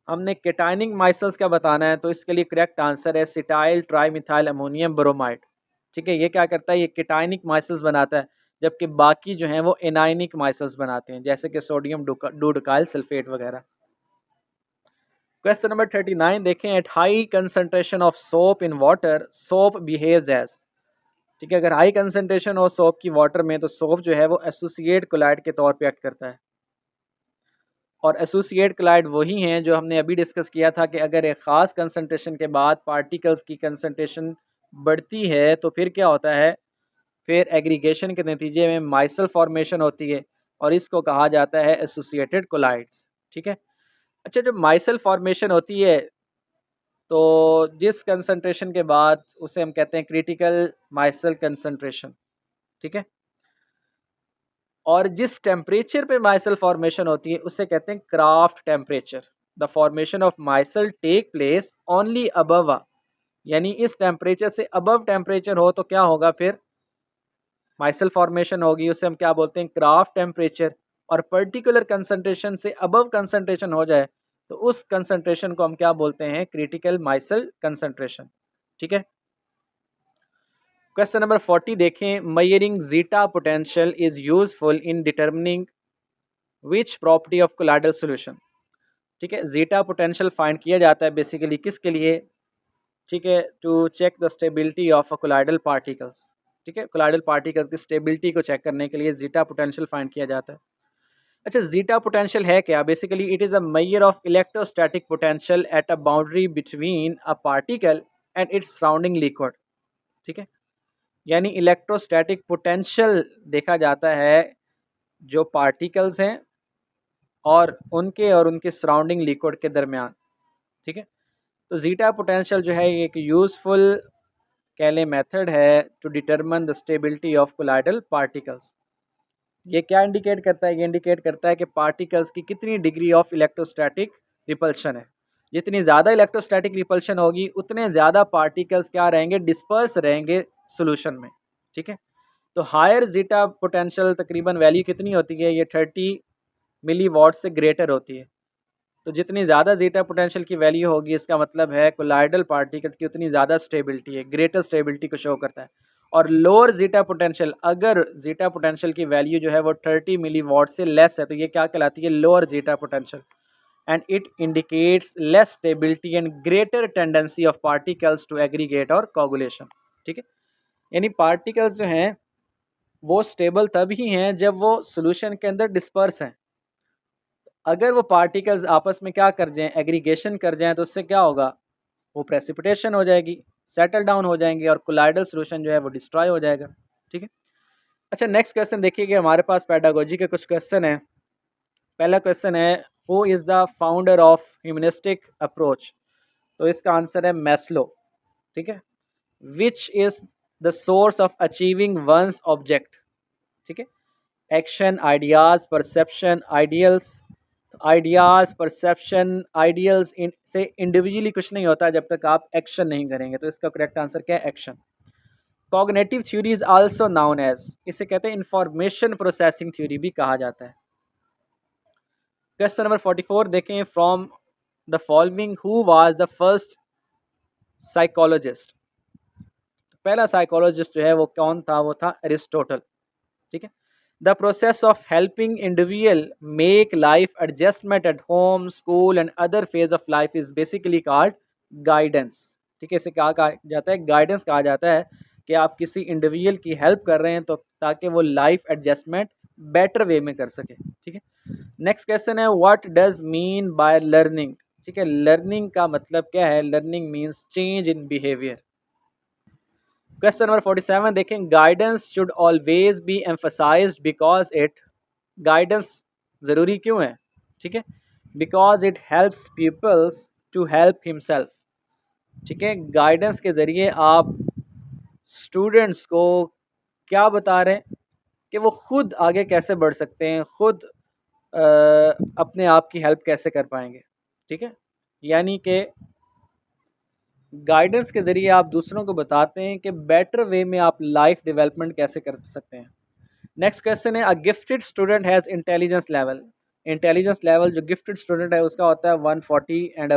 हमने केटाइनिक माइसल्स क्या बताना है, तो इसके लिए करेक्ट आंसर है सिटाइल ट्राईमिथाइल अमोनियम ब्रोमाइड। ठीक है, ये क्या करता है, ये केटाइनिक माइसल्स बनाता है, जबकि बाकी जो हैं वो एनाइनिक माइसल्स बनाते हैं, जैसे कि सोडियम डोडिकाइल सल्फेट वगैरह। क्वेश्चन नंबर 39 देखें, at high concentration of soap in water soap behaves as. ठीक है, अगर हाई कंसंट्रेशन हो सोप की वाटर में तो सोप जो है वो एसोसिएट कोलाइड के तौर पे एक्ट करता है। और एसोसिएट कोलाइड वही हैं जो हमने अभी डिस्कस किया था कि अगर एक ख़ास कंसंट्रेशन के बाद पार्टिकल्स की कंसंट्रेशन बढ़ती है तो फिर क्या होता है, फिर एग्रीगेशन के नतीजे में माइसल फॉर्मेशन होती है और इसको कहा जाता है एसोसिएटेड कोलाइड्स। ठीक है, अच्छा, जब माइसल फॉर्मेशन होती है तो जिस कंसंट्रेशन के बाद उसे हम कहते हैं क्रिटिकल माइसल कंसंट्रेशन। ठीक है, और जिस टेम्परेचर पे माइसल फॉर्मेशन होती है उसे कहते हैं Krafft temperature. The formation of micelle take place only above, यानी इस टेम्परेचर से अबव टेम्परेचर हो तो क्या होगा, फिर माइसल फॉर्मेशन होगी, उसे हम क्या बोलते हैं, क्राफ्ट टेम्परेचर। और पर्टिकुलर कंसंट्रेशन से अबव कंसंट्रेशन हो जाए तो उस कंसंट्रेशन को हम क्या बोलते हैं, क्रिटिकल माइसल कंसंट्रेशन। ठीक है, क्वेश्चन नंबर 40 देखें, measuring zeta potential is useful in determining which property of colloidal solution. ठीक है, जीटा पोटेंशियल फाइंड किया जाता है बेसिकली किसके लिए, ठीक है, to check the stability of a colloidal particles. ठीक है, कोलाइडल पार्टिकल्स की स्टेबिलिटी को चेक करने के लिए जीटा पोटेंशियल फाइंड किया जाता है। अच्छा, जीटा पोटेंशियल है क्या? Basically it is a measure of electrostatic potential at a boundary between a particle and its surrounding liquid. ठीक है, यानी इलेक्ट्रोस्टैटिक पोटेंशियल देखा जाता है जो पार्टिकल्स हैं और उनके सराउंडिंग लिक्विड के दरमियान। ठीक है, तो जीटा पोटेंशियल जो है ये एक यूज़फुल कह लें मेथड है to determine the stability of colloidal particles. ये क्या इंडिकेट करता है? ये इंडिकेट करता है कि पार्टिकल्स की कितनी डिग्री ऑफ इलेक्ट्रोस्टैटिक रिपल्शन है। जितनी ज़्यादा इलेक्ट्रोस्टैटिक रिपल्शन होगी उतने ज़्यादा पार्टिकल्स क्या रहेंगे? डिस्पर्स रहेंगे सोल्यूशन में। ठीक है, तो हायर जीटा पोटेंशियल तकरीबन वैल्यू कितनी होती है? ये 30 मिली वॉट से ग्रेटर होती है। तो जितनी ज़्यादा जीटा पोटेंशियल की वैल्यू होगी इसका मतलब है कोलाइडल पार्टिकल की उतनी ज़्यादा स्टेबिलिटी है, ग्रेटर स्टेबिलिटी को शो करता है। और लोअर जीटा पोटेंशियल, अगर जीटा पोटेंशियल की वैल्यू जो है वो 30 मिली वॉट से लेस है तो ये क्या कहलाती है? Lower zeta potential. And it indicates less stability and greater tendency of particles to aggregate और कोगुलेशन। ठीक है, यानी पार्टिकल्स जो हैं वो स्टेबल तभी हैं जब वो सोल्यूशन के अंदर डिस्पर्स हैं। अगर वो पार्टिकल्स आपस में क्या कर जाएं? एग्रीगेशन कर जाएं तो उससे क्या होगा? वो प्रेसिपिटेशन हो जाएगी, सेटल डाउन हो जाएंगे और कोलाइडल सोल्यूशन जो है वो डिस्ट्रॉय हो जाएगा। ठीक है, अच्छा नेक्स्ट क्वेश्चन देखिए कि हमारे पास पेडागोजी के कुछ क्वेश्चन है। पहला क्वेश्चन है who is the founder of humanistic approach? तो इसका आंसर है मैस्लो। ठीक है, which is the source of achieving one's object? ठीक है, action, ideas, perception, ideals. Ideas, perception, ideals इन से इंडिविजुअली कुछ नहीं होता जब तक आप एक्शन नहीं करेंगे। तो इसका करेक्ट आंसर क्या है? Action. Cognitive theory is also known as, इसे कहते हैं इंफॉर्मेशन प्रोसेसिंग थ्योरी भी कहा जाता है। क्वेश्चन नंबर 44 देखें, from the following who was the first psychologist? पहला साइकोलॉजिस्ट जो है वो कौन था? वो था एरिस्टोटल। ठीक है, the process of helping individual make life adjustment at home, school and other phase of life is basically called guidance. ठीक है, इसे क्या कहा जाता है? गाइडेंस कहा जाता है कि आप किसी इंडिविजुअल की हेल्प कर रहे हैं तो ताकि वो लाइफ एडजस्टमेंट बेटर वे में कर सके। ठीक है, नेक्स्ट क्वेश्चन है what does mean by learning? ठीक है, लर्निंग का मतलब क्या है? Learning means change in behaviour. Question number 47 देखें, guidance should always be emphasized because it, guidance ज़रूरी क्यों है? ठीक है, because it helps peoples to help himself. ठीक है, गाइडेंस के ज़रिए आप स्टूडेंट्स को क्या बता रहे हैं? कि वो खुद आगे कैसे बढ़ सकते हैं, खुद अपने आप की हेल्प कैसे कर पाएंगे। ठीक है, यानी कि गाइडेंस के ज़रिए आप दूसरों को बताते हैं कि बेटर वे में आप लाइफ डेवलपमेंट कैसे कर सकते हैं। नेक्स्ट क्वेश्चन है, a gifted student has intelligence level? Intelligence level जो गिफ्टेड स्टूडेंट है उसका होता है 140 एंड